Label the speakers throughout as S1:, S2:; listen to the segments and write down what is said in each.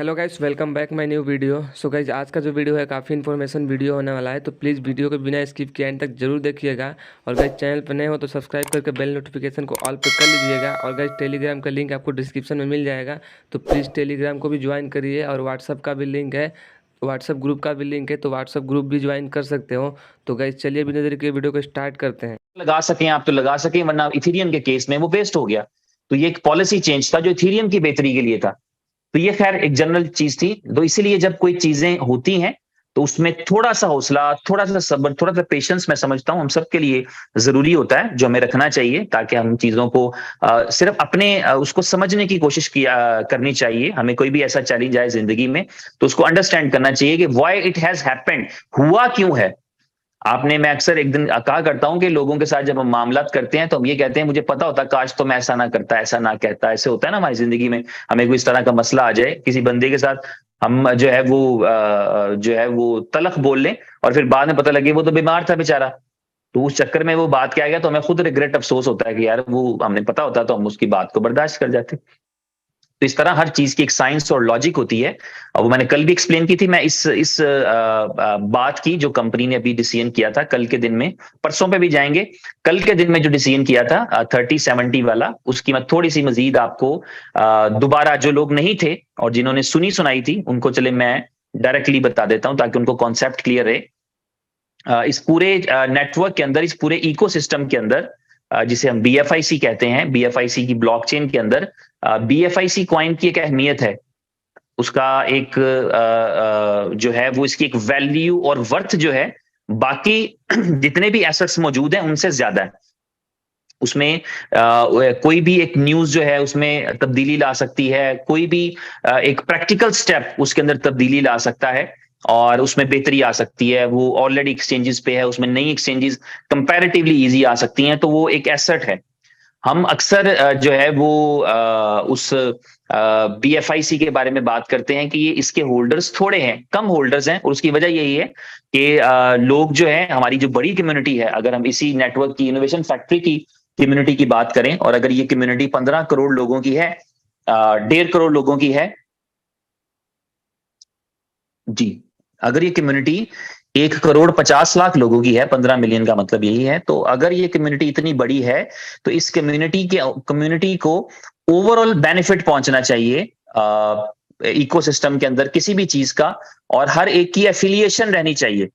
S1: Hello guys, welcome back my new video. So guys, आज का जो वीडियो है काफ़ी इन्फॉर्मेशन वीडियो होने वाला है, तो प्लीज़ वीडियो को बिना स्किप किए एंड तक जरूर देखिएगा। और गाइस, चैनल पर नए हो तो सब्सक्राइब करके बेल नोटिफिकेशन को ऑल पे कर लीजिएगा। और गाइस, टेलीग्राम का लिंक आपको डिस्क्रिप्शन में मिल जाएगा, तो प्लीज़ टेलीग्राम को भी ज्वाइन करिए। और व्हाट्सअप का भी लिंक है, व्हाट्सअप ग्रुप का भी लिंक है, तो व्हाट्सअप ग्रुप भी ज्वाइन कर सकते हो। तो गाइस, चलिए बिना देरी के वीडियो को स्टार्ट करते हैं।
S2: लगा सकें आप तो लगा सकें, वरना इथेरियम के केस में वो वेस्ट हो गया। तो ये एक पॉलिसी चेंज था जो इथेरियम की बेहतरी के लिए था। तो ये खैर एक जनरल चीज थी। तो इसीलिए जब कोई चीजें होती हैं तो उसमें थोड़ा सा हौसला, थोड़ा सा सब्र, थोड़ा सा पेशेंस, मैं समझता हूं हम सबके लिए जरूरी होता है, जो हमें रखना चाहिए, ताकि हम चीजों को सिर्फ अपने उसको समझने की कोशिश किया करनी चाहिए। हमें कोई भी ऐसा चैलेंज आए जिंदगी में तो उसको अंडरस्टैंड करना चाहिए कि व्हाई इट हैज हैपेंड, हुआ क्यों है। आपने मैं अक्सर एक दिन कहा करता हूं कि लोगों के साथ जब हम मामलात करते हैं तो हम ये कहते हैं, मुझे पता होता काश तो मैं ऐसा ना करता, ऐसा ना कहता। ऐसे होता है ना हमारी जिंदगी में, हमें कोई इस तरह का मसला आ जाए किसी बंदे के साथ, हम जो है वो तलख बोल लें और फिर बाद में पता लगे वो तो बीमार था बेचारा। तो उस चक्कर में वो बात क्या आ गया, तो हमें खुद रिग्रेट, अफसोस होता है कि यार वो हमने पता होता तो हम उसकी बात को बर्दाश्त कर जाते। तो इस तरह हर चीज की एक साइंस और लॉजिक होती है। और वो मैंने कल भी एक्सप्लेन की थी। मैं इस बात की जो कंपनी ने अभी डिसीजन किया था कल के दिन में, परसों पे भी जाएंगे। कल के दिन में जो डिसीजन किया था 30-70 वाला, उसकी मैं थोड़ी सी मजीद आपको दोबारा, जो लोग नहीं थे और जिन्होंने सुनी सुनाई थी उनको, चले मैं डायरेक्टली बता देता हूं ताकि उनको कॉन्सेप्ट क्लियर रहे। इस पूरे नेटवर्क के अंदर, इस पूरे इकोसिस्टम के अंदर, जिसे हम बीएफआईसी कहते हैं, बीएफआईसी की ब्लॉकचेन के अंदर बीएफआईसी कॉइन की एक अहमियत है। उसका एक जो है वो, इसकी एक वैल्यू और वर्थ जो है बाकी जितने भी एसेट्स मौजूद हैं उनसे ज्यादा है। उसमें कोई भी एक न्यूज जो है उसमें तब्दीली ला सकती है, कोई भी एक प्रैक्टिकल स्टेप उसके अंदर तब्दीली ला सकता है और उसमें बेहतरी आ सकती है। वो ऑलरेडी एक्सचेंजेस पे है, उसमें नई एक्सचेंजेस कंपैरेटिवली इजी आ सकती हैं, तो वो एक एसेट है। हम अक्सर जो है वो उस बीएफआईसी के बारे में बात करते हैं कि ये, इसके होल्डर्स थोड़े हैं, कम होल्डर्स हैं, और उसकी वजह यही है कि लोग जो है, हमारी जो बड़ी कम्युनिटी है, अगर हम इसी नेटवर्क की, इनोवेशन फैक्ट्री की कम्युनिटी की बात करें, और अगर ये कम्युनिटी 15 करोड़ लोगों की है, 1.5 करोड़ लोगों की है जी, अगर ये कम्युनिटी 1,50,00,000 लोगों की है, 15 मिलियन का मतलब यही है, तो अगर ये कम्युनिटी इतनी बड़ी है तो इस कम्युनिटी को ओवरऑल बेनिफिट पहुंचना चाहिए इकोसिस्टम के अंदर किसी भी चीज का, और हर एक की एफिलिएशन रहनी चाहिए।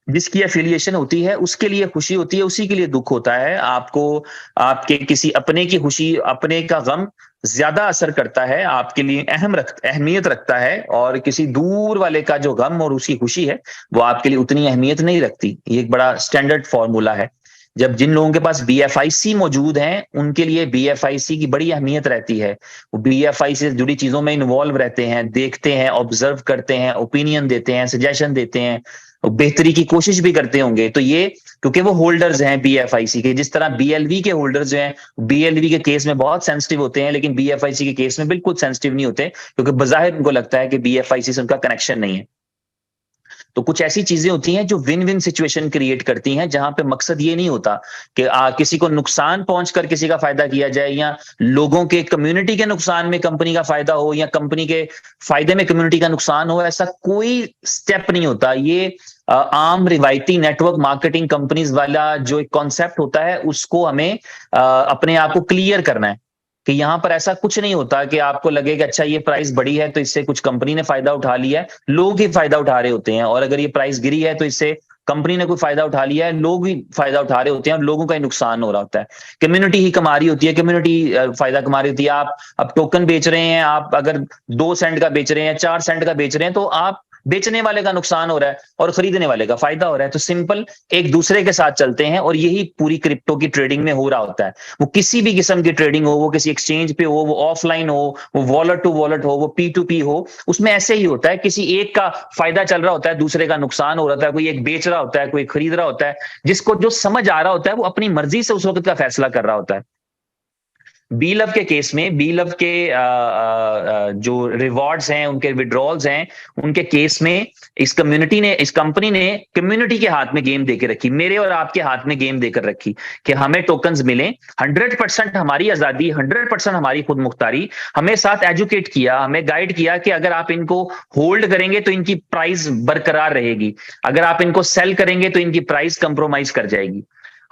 S2: जिसकी एफिलिएशन होती है उसके लिए खुशी होती है, उसी के लिए दुख होता है। आपको आपके किसी अपने की खुशी, अपने का गम ज्यादा असर करता है, आपके लिए अहमियत रखता है, और किसी दूर वाले का जो गम और उसकी खुशी है वो आपके लिए उतनी अहमियत नहीं रखती। ये एक बड़ा स्टैंडर्ड फॉर्मूला है। जब जिन लोगों के पास बीएफआईसी मौजूद हैं उनके लिए बीएफआईसी की बड़ी अहमियत रहती है। वो बीएफआईसी से जुड़ी चीजों में इन्वॉल्व रहते हैं, देखते हैं, ऑब्जर्व करते हैं, ओपिनियन देते हैं, सजेशन देते हैं, बेहतरी की कोशिश भी करते होंगे। तो ये क्योंकि वो होल्डर्स हैं बीएफआईसी के, जिस तरह बीएलवी के होल्डर्स जो हैं, बीएलवी के केस में बहुत सेंसिटिव होते हैं, लेकिन बीएफआईसी के केस में बिल्कुल सेंसिटिव नहीं होते, क्योंकि बजाहिर उनको लगता है कि बीएफआईसी से उनका कनेक्शन नहीं है। तो कुछ ऐसी चीजें होती हैं जो विन विन सिचुएशन क्रिएट करती हैं, जहां पे मकसद ये नहीं होता कि किसी को नुकसान पहुंचकर किसी का फायदा किया जाए, या लोगों के, कम्युनिटी के नुकसान में कंपनी का फायदा हो, या कंपनी के फायदे में कम्युनिटी का नुकसान हो। ऐसा कोई स्टेप नहीं होता। ये आम रिवायती नेटवर्क मार्केटिंग कंपनीज वाला जो एक कॉन्सेप्ट होता है, उसको हमें अपने आप को क्लियर करना है कि यहां पर ऐसा कुछ नहीं होता कि आपको लगे कि अच्छा ये प्राइस बढ़ी है तो इससे कुछ कंपनी ने फायदा उठा लिया है। लोग ही फायदा उठा रहे होते हैं, और अगर ये प्राइस गिरी है तो इससे कंपनी ने कोई फायदा उठा लिया है, लोग ही फायदा उठा रहे होते हैं और लोगों का ही नुकसान हो रहा होता है। कम्युनिटी ही कमा रही होती है, कम्युनिटी फायदा कमा रही होती है। आप अब टोकन बेच रहे हैं, आप अगर 2 सेंट का बेच रहे हैं, 4 सेंट का बेच रहे हैं, तो आप बेचने वाले का नुकसान हो रहा है और खरीदने वाले का फायदा हो रहा है। तो सिंपल एक दूसरे के साथ चलते हैं, और यही पूरी क्रिप्टो की ट्रेडिंग में हो रहा होता है। वो किसी भी किस्म की ट्रेडिंग हो, वो किसी एक्सचेंज पे हो, वो ऑफलाइन हो, वो वॉलेट टू वॉलेट हो, वो पी टू पी हो, उसमें ऐसे ही होता है। किसी एक का फायदा चल रहा होता है, दूसरे का नुकसान हो रहा होता है। कोई एक बेच रहा होता है, कोई खरीद रहा होता है। जिसको जो समझ आ रहा होता है वो अपनी मर्जी से उस वक्त का फैसला कर रहा होता है। बी लव के केस में, बी लव के जो रिवॉर्ड्स हैं, उनके विड्रॉल्स हैं, उनके केस में इस कंपनी ने कम्युनिटी के हाथ में गेम देकर रखी, मेरे और आपके हाथ में गेम देकर रखी कि हमें टोकन्स मिले, 100% हमारी आजादी, 100% हमारी खुद मुख्तारी। हमें साथ एजुकेट किया, हमें गाइड किया कि अगर आप इनको होल्ड करेंगे तो इनकी प्राइस बरकरार रहेगी, अगर आप इनको सेल करेंगे तो इनकी प्राइस कंप्रोमाइज कर जाएगी।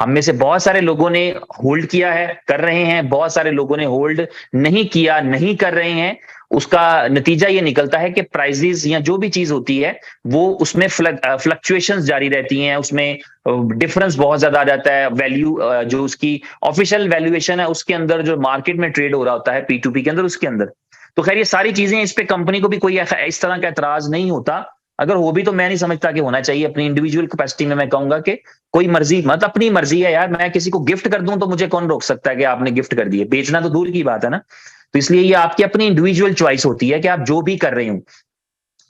S2: हम में से बहुत सारे लोगों ने होल्ड किया है, कर रहे हैं, बहुत सारे लोगों ने होल्ड नहीं किया, नहीं कर रहे हैं। उसका नतीजा ये निकलता है कि प्राइजेस या जो भी चीज होती है वो उसमें फ्लक्चुएशंस जारी रहती हैं, उसमें डिफरेंस बहुत ज्यादा आ जाता है। वैल्यू जो उसकी ऑफिशियल वैल्यूएशन है उसके अंदर, जो मार्केट में ट्रेड हो रहा होता है P2P के अंदर, उसके अंदर। तो खैर ये सारी चीजें, इस पे कंपनी को भी कोई इस तरह का एतराज नहीं होता। अगर हो भी तो मैं नहीं समझता कि होना चाहिए। अपनी इंडिविजुअल कैपेसिटी में मैं कहूंगा कि कोई मर्जी मत, अपनी मर्जी है यार, मैं किसी को गिफ्ट कर दूं तो मुझे कौन रोक सकता है कि आपने गिफ्ट कर दिए, बेचना तो दूर की बात है ना। तो इसलिए ये आपकी अपनी इंडिविजुअल चॉइस होती है कि आप जो भी कर रहे हो।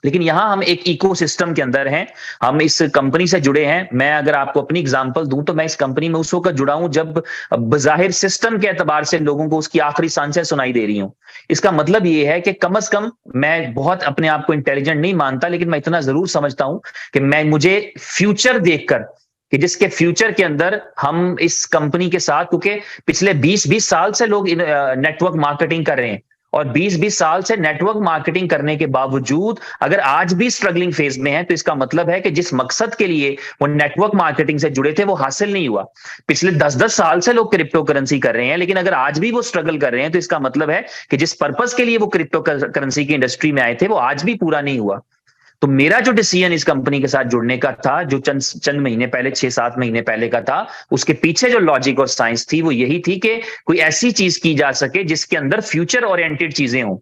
S2: लेकिन यहां हम एक इकोसिस्टम के अंदर हैं, हम इस कंपनी से जुड़े हैं। मैं अगर आपको अपनी एग्जांपल दूं तो मैं इस कंपनी में उस वक्त जुड़ा हूं जब बजाहिर सिस्टम के एतबार से लोगों को उसकी आखिरी सांसें सुनाई दे रही हूं। इसका मतलब ये है कि कम से कम, मैं बहुत अपने आप को इंटेलिजेंट नहीं मानता, लेकिन मैं इतना जरूर समझता हूं कि मुझे फ्यूचर देखकर, कि जिसके फ्यूचर के अंदर हम इस कंपनी के साथ, क्योंकि पिछले 20-20 साल से लोग नेटवर्क मार्केटिंग कर रहे हैं, और 20-20 साल से नेटवर्क मार्केटिंग करने के बावजूद अगर आज भी स्ट्रगलिंग फेज में है, तो इसका मतलब है कि जिस मकसद के लिए वो नेटवर्क मार्केटिंग से जुड़े थे वो हासिल नहीं हुआ। पिछले 10-10 साल से लोग क्रिप्टो करेंसी कर रहे हैं, लेकिन अगर आज भी वो स्ट्रगल कर रहे हैं तो इसका मतलब है कि जिस पर्पस के लिए वो क्रिप्टो करेंसी की इंडस्ट्री में आए थे वो आज भी पूरा नहीं हुआ। तो मेरा जो डिसीजन इस कंपनी के साथ जुड़ने का था, जो चंद चंद महीने पहले, 6-7 महीने पहले का था, उसके पीछे जो लॉजिक और साइंस थी वो यही थी कि कोई ऐसी चीज की जा सके जिसके अंदर फ्यूचर ओरिएंटेड चीजें हों।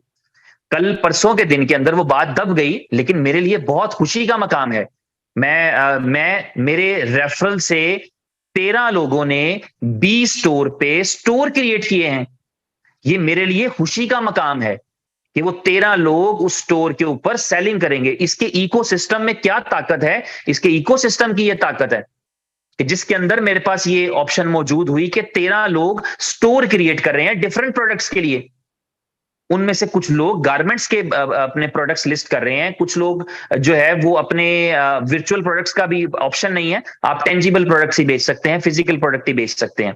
S2: कल परसों के दिन के अंदर वो बात दब गई, लेकिन मेरे लिए बहुत खुशी का मकाम है। मैं मेरे रेफरल से 13 लोगों ने 20 स्टोर पे स्टोर क्रिएट किए हैं। ये मेरे लिए खुशी का मकाम है कि वो 13 लोग उस स्टोर के ऊपर सेलिंग करेंगे। इसके इकोसिस्टम में क्या ताकत है? इसके इकोसिस्टम की ये ताकत है कि जिसके अंदर मेरे पास ये ऑप्शन मौजूद हुई कि 13 लोग स्टोर क्रिएट कर रहे हैं डिफरेंट प्रोडक्ट्स के लिए। उनमें से कुछ लोग गारमेंट्स के अपने प्रोडक्ट्स लिस्ट कर रहे हैं, कुछ लोग जो है वो अपने वर्चुअल प्रोडक्ट्स का भी ऑप्शन नहीं है, आप टेंजिबल प्रोडक्ट्स ही बेच सकते हैं, फिजिकल प्रोडक्ट ही बेच सकते हैं।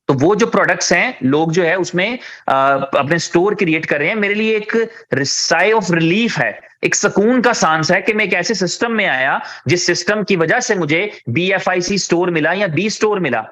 S2: तो वो जो प्रोडक्ट्स हैं, लोग जो है उसमें अपने स्टोर क्रिएट कर रहे हैं। मेरे लिए एक साई ऑफ रिलीफ है, एक सुकून का सांस है कि मैं एक ऐसे सिस्टम में आया जिस सिस्टम की वजह से मुझे BFIC स्टोर मिला या बी स्टोर मिला।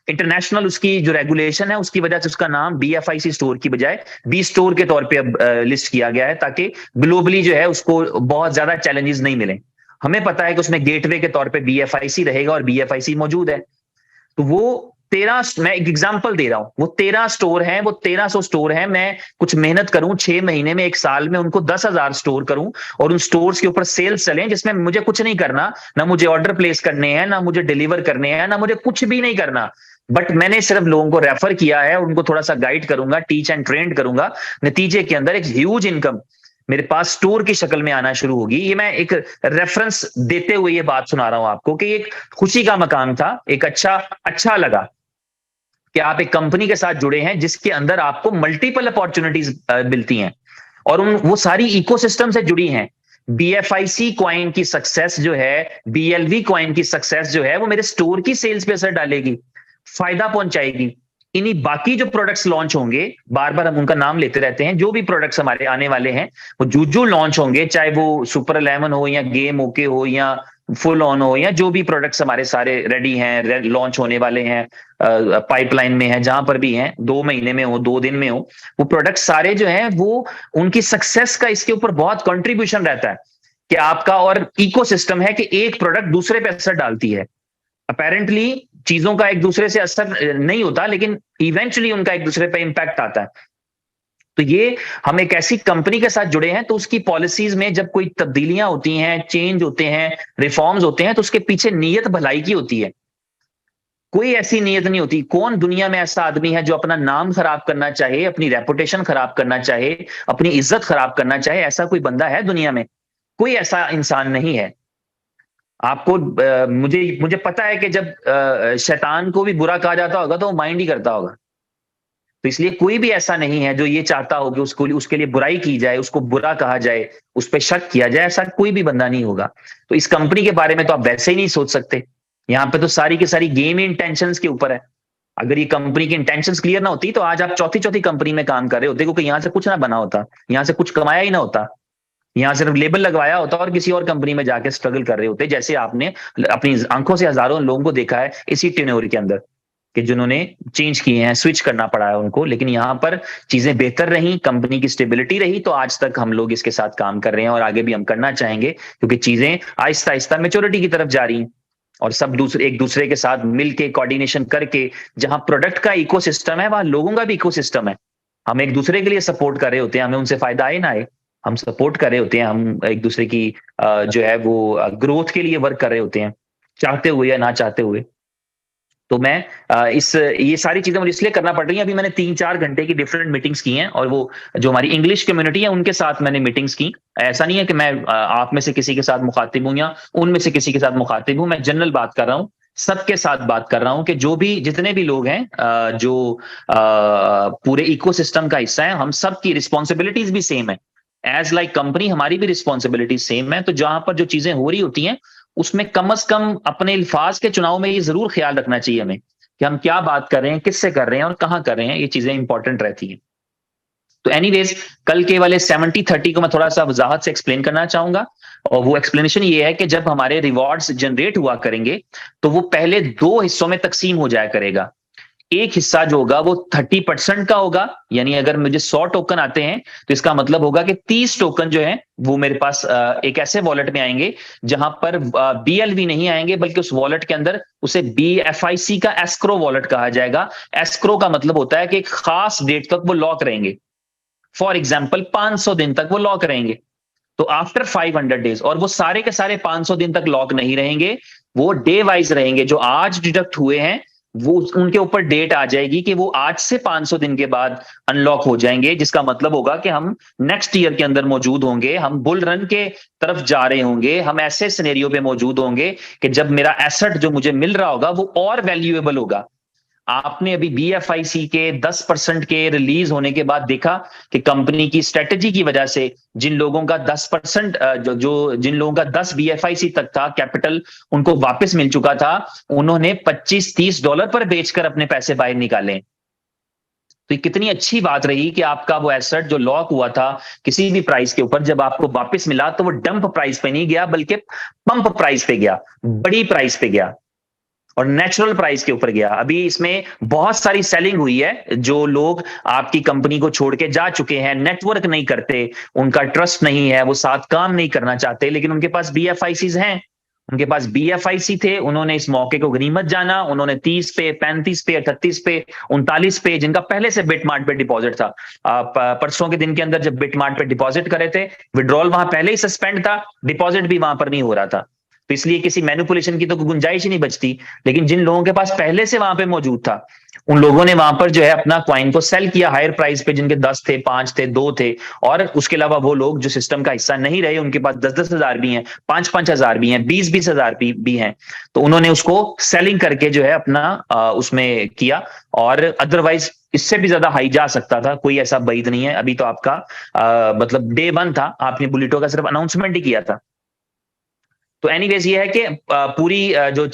S2: इंटरनेशनल उसकी जो रेगुलेशन है उसकी वजह से उसका नाम BFIC स्टोर की बजाय बी स्टोर के तौर पे अब लिस्ट किया गया है, ताकि ग्लोबली जो है उसको बहुत ज्यादा चैलेंजेस नहीं मिले। हमें पता है कि उसमें गेटवे के तौर पे BFIC रहेगा और BFIC मौजूद है। तो वो 13, मैं एक एग्जांपल दे रहा हूं, वो 13 स्टोर हैं, वो 1300 स्टोर हैं। मैं कुछ मेहनत करूं, 6 महीने में, 1 साल में उनको 10,000 स्टोर करूं और उन स्टोर्स के ऊपर सेल्स चलें, जिसमें मुझे कुछ नहीं करना, ना मुझे ऑर्डर प्लेस करने हैं, ना मुझे डिलीवर करने हैं, ना मुझे कुछ भी नहीं करना। बट मैंने सिर्फ लोगों को रेफर किया है, उनको थोड़ा सा गाइड करूंगा, टीच एंड ट्रेंड करूंगा। नतीजे के अंदर एक ह्यूज इनकम मेरे पास स्टोर की शक्ल में आना शुरू होगी। ये मैं एक रेफरेंस देते हुए ये बात सुना रहा हूं आपको कि एक खुशी का मकाम था, एक अच्छा लगा कि आप एक कंपनी के साथ जुड़े हैं जिसके अंदर आपको मल्टीपल अपॉर्चुनिटीज मिलती हैं, और वो सारी इकोसिस्टम से जुड़ी हैं। BFIC कॉइन की सक्सेस जो है, BLV कॉइन की सक्सेस जो है, वो मेरे स्टोर की सेल्स पे असर डालेगी, फायदा पहुंचाएगी। इन्हीं बाकी जो प्रोडक्ट्स लॉन्च होंगे, बार बार हम उनका नाम लेते रहते हैं, जो भी प्रोडक्ट्स हमारे आने वाले हैं, वो जो लॉन्च होंगे, चाहे वो सुपर 11 हो या गेम ओके हो या फुल ऑन हो, या जो भी प्रोडक्ट्स हमारे सारे रेडी हैं, लॉन्च होने वाले हैं, पाइपलाइन में है, जहां पर भी हैं, 2 महीने में हो, 2 दिन में हो, वो प्रोडक्ट सारे जो हैं वो, उनकी सक्सेस का इसके ऊपर बहुत कंट्रीब्यूशन रहता है कि आपका, और इकोसिस्टम है कि एक प्रोडक्ट दूसरे पे असर डालती है। अपेरेंटली चीजों का एक दूसरे से असर नहीं होता, लेकिन इवेंचुअली उनका एक दूसरे पे इंपैक्ट आता है। तो ये, हम एक ऐसी कंपनी के साथ जुड़े हैं, तो उसकी पॉलिसीज में जब कोई तब्दीलियां होती हैं, चेंज होते हैं, रिफॉर्म्स होते हैं, तो उसके पीछे नीयत भलाई की होती है। कोई ऐसी नीयत नहीं होती। कौन दुनिया में ऐसा आदमी है जो अपना नाम खराब करना चाहे, अपनी रेपुटेशन खराब करना चाहे, अपनी इज्जत खराब करना चाहे? ऐसा कोई बंदा है दुनिया में? कोई ऐसा इंसान नहीं है। आपको मुझे पता है कि जब शैतान को भी बुरा कहा जाता होगा तो वो माइंड ही करता होगा। तो इसलिए कोई भी ऐसा नहीं है जो ये चाहता हो कि उसके लिए बुराई की जाए, उसको बुरा कहा जाए, उस पर शक किया जाए, ऐसा कोई भी बंदा नहीं होगा। तो इस कंपनी के बारे में तो आप वैसे ही नहीं सोच सकते। यहाँ पे तो सारी की सारी गेम इंटेंशंस के ऊपर है। अगर ये कंपनी की इंटेंशंस क्लियर ना होती तो आज आप चौथी चौथी कंपनी में काम कर रहे होते, क्योंकि यहाँ से कुछ ना बना होता, यहाँ से कुछ कमाया ही ना होता, यहाँ सिर्फ लेबल लगवाया होता और किसी और कंपनी में जाके स्ट्रगल कर रहे होते, जैसे आपने अपनी आंखों से हजारों लोगों को देखा है इसी टेन्योर के अंदर, कि जिन्होंने चेंज किए हैं, स्विच करना पड़ा है उनको, लेकिन यहाँ पर चीजें बेहतर रही, कंपनी की स्टेबिलिटी रही, तो आज तक हम लोग इसके साथ काम कर रहे हैं और आगे भी हम करना चाहेंगे, क्योंकि चीजें आहिस्ता आहिस्ता मेच्योरिटी की तरफ जा रही हैं और सब एक दूसरे के साथ मिलके कोऑर्डिनेशन करके, जहां प्रोडक्ट का इकोसिस्टम है वहां लोगों का भी इकोसिस्टम है। हम एक दूसरे के लिए सपोर्ट कर रहे होते हैं, हमें उनसे फायदा आए ना आए, हम सपोर्ट कर रहे होते हैं, हम एक दूसरे की जो है वो ग्रोथ के लिए वर्क कर रहे होते हैं, चाहते हुए या ना चाहते हुए। तो मैं ये सारी चीजें मुझे इसलिए करना पड़ रही है। अभी मैंने 3-4 घंटे की डिफरेंट मीटिंग्स की हैं और वो जो हमारी इंग्लिश कम्युनिटी है उनके साथ मैंने मीटिंग्स की। ऐसा नहीं है कि मैं आप में से किसी के साथ मुखातिब हूं या उनमें से किसी के साथ मुखातिब हूं, मैं जनरल बात कर रहा हूं, सबके साथ बात कर रहा हूं कि जो भी जितने भी लोग हैं जो पूरे इकोसिस्टम का हिस्सा है, हम सब की रिस्पॉन्सिबिलिटीज भी सेम है। एज लाइक कंपनी हमारी भी रिस्पॉन्सिबिलिटी सेम है। तो जहां पर जो चीजें हो रही होती हैं उसमें कम से कम अपने अल्फाज के चुनाव में ये जरूर ख्याल रखना चाहिए हमें कि हम क्या बात कर रहे हैं, किससे कर रहे हैं और कहां कर रहे हैं, ये चीजें इंपॉर्टेंट रहती हैं। तो एनीवेज, कल के वाले 70-30 को मैं थोड़ा सा वजाहत से एक्सप्लेन करना चाहूंगा। और वो एक्सप्लेनेशन ये है कि जब हमारे रिवॉर्ड्स जनरेट हुआ करेंगे तो वो पहले 2 हिस्सों में तकसीम हो जाया करेगा। एक हिस्सा जो होगा वो 30% का होगा, यानी अगर मुझे 100 टोकन आते हैं तो इसका मतलब होगा कि 30 टोकन जो है वो मेरे पास एक ऐसे वॉलेट में आएंगे जहां पर BLV नहीं आएंगे, बल्कि उस वॉलेट के अंदर उसे BFIC का एस्क्रो वॉलेट कहा जाएगा। एस्क्रो का मतलब होता है कि एक खास डेट तक वो लॉक रहेंगे। फॉर एग्जाम्पल 500 दिन तक वो लॉक रहेंगे। तो आफ्टर 500 डेज, और वो सारे के सारे 500 दिन तक लॉक नहीं रहेंगे, वो डे वाइज रहेंगे। जो आज डिडक्ट हुए हैं वो उनके ऊपर डेट आ जाएगी कि वो आज से 500 दिन के बाद अनलॉक हो जाएंगे, जिसका मतलब होगा कि हम नेक्स्ट ईयर के अंदर मौजूद होंगे, हम बुल रन के तरफ जा रहे होंगे, हम ऐसे सिनेरियो पे मौजूद होंगे कि जब मेरा एसेट जो मुझे मिल रहा होगा वो और वैल्यूएबल होगा। आपने अभी BFIC के 10% के रिलीज होने के बाद देखा कि कंपनी की स्ट्रेटेजी की वजह से जिन लोगों का 10% जिन लोगों का 10 BFIC तक था कैपिटल, उनको वापस मिल चुका था, उन्होंने $25-30 पर बेचकर अपने पैसे बाहर निकाले। तो ये कितनी अच्छी बात रही कि आपका वो एसेट जो लॉक हुआ था किसी भी प्राइस के ऊपर, जब आपको वापस मिला तो वो डंप प्राइस पे नहीं गया, बल्कि पंप प्राइस पे गया, बड़ी प्राइस पे गया और नेचुरल प्राइस के ऊपर गया। अभी इसमें बहुत सारी सेलिंग हुई है, जो लोग आपकी कंपनी को छोड़ के जा चुके हैं, नेटवर्क नहीं करते, उनका ट्रस्ट नहीं है, वो साथ काम नहीं करना चाहते, लेकिन उनके पास BFICs हैं, उनके पास BFIC थे, उन्होंने इस मौके को गनीमत जाना, उन्होंने 30 पे, 35 पे, 38 पे, 39 पे, जिनका पहले से बिटमार्ट पे डिपॉजिट था, परसों के दिन के अंदर जब बिटमार्ट पे डिपॉजिट करे थे, विड्रॉल वहां पहले ही सस्पेंड था, डिपॉजिट भी वहां पर नहीं हो रहा था, तो इसलिए किसी मैनिपुलेशन की तो गुंजाइश ही नहीं बचती। लेकिन जिन लोगों के पास पहले से वहां पे मौजूद था, उन लोगों ने वहां पर जो है अपना क्वाइन को सेल किया हायर प्राइस पे, जिनके 10 थे, 5 थे, 2 थे, और उसके अलावा वो लोग जो सिस्टम का हिस्सा नहीं रहे, उनके पास 10-10 हजार भी हैं, 5-5 हजार भी हैं, 20-20 हजार भी हैं, तो उन्होंने उसको सेलिंग करके जो है अपना उसमें किया। और अदरवाइज इससे भी ज्यादा हाई जा सकता था, कोई ऐसा बैद नहीं है। अभी तो आपका मतलब डे 1 था, आपने बुलेटो का सिर्फ अनाउंसमेंट ही किया था। तो एनीवेज ये है कि पूरी जो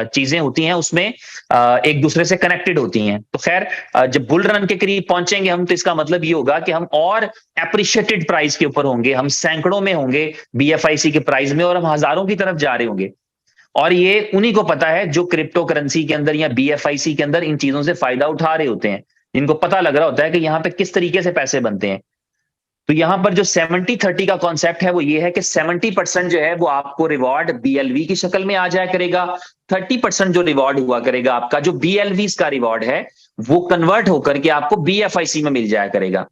S2: चीजें होती हैं उसमें एक दूसरे से कनेक्टेड होती हैं। तो खैर, जब बुल रन के करीब पहुंचेंगे हम, तो इसका मतलब ये होगा कि हम और एप्रिशिएटेड प्राइस के ऊपर होंगे, हम सैकड़ों में होंगे BFIC के प्राइस में, और हम हजारों की तरफ जा रहे होंगे। और ये उन्हीं को पता है जो क्रिप्टो करेंसी के अंदर या BFIC के अंदर इन चीजों से फायदा उठा रहे होते हैं, जिनको पता लग रहा होता है कि यहाँ पे किस तरीके से पैसे बनते हैं। तो यहां पर जो 70-30 का कॉन्सेप्ट है वो ये है कि 70% जो है वो आपको रिवॉर्ड BLV की शक्ल में आ जाया करेगा, 30% जो रिवॉर्ड हुआ करेगा आपका, जो BLV का रिवॉर्ड है, वो कन्वर्ट होकर के आपको BFIC में मिल जाया करेगा,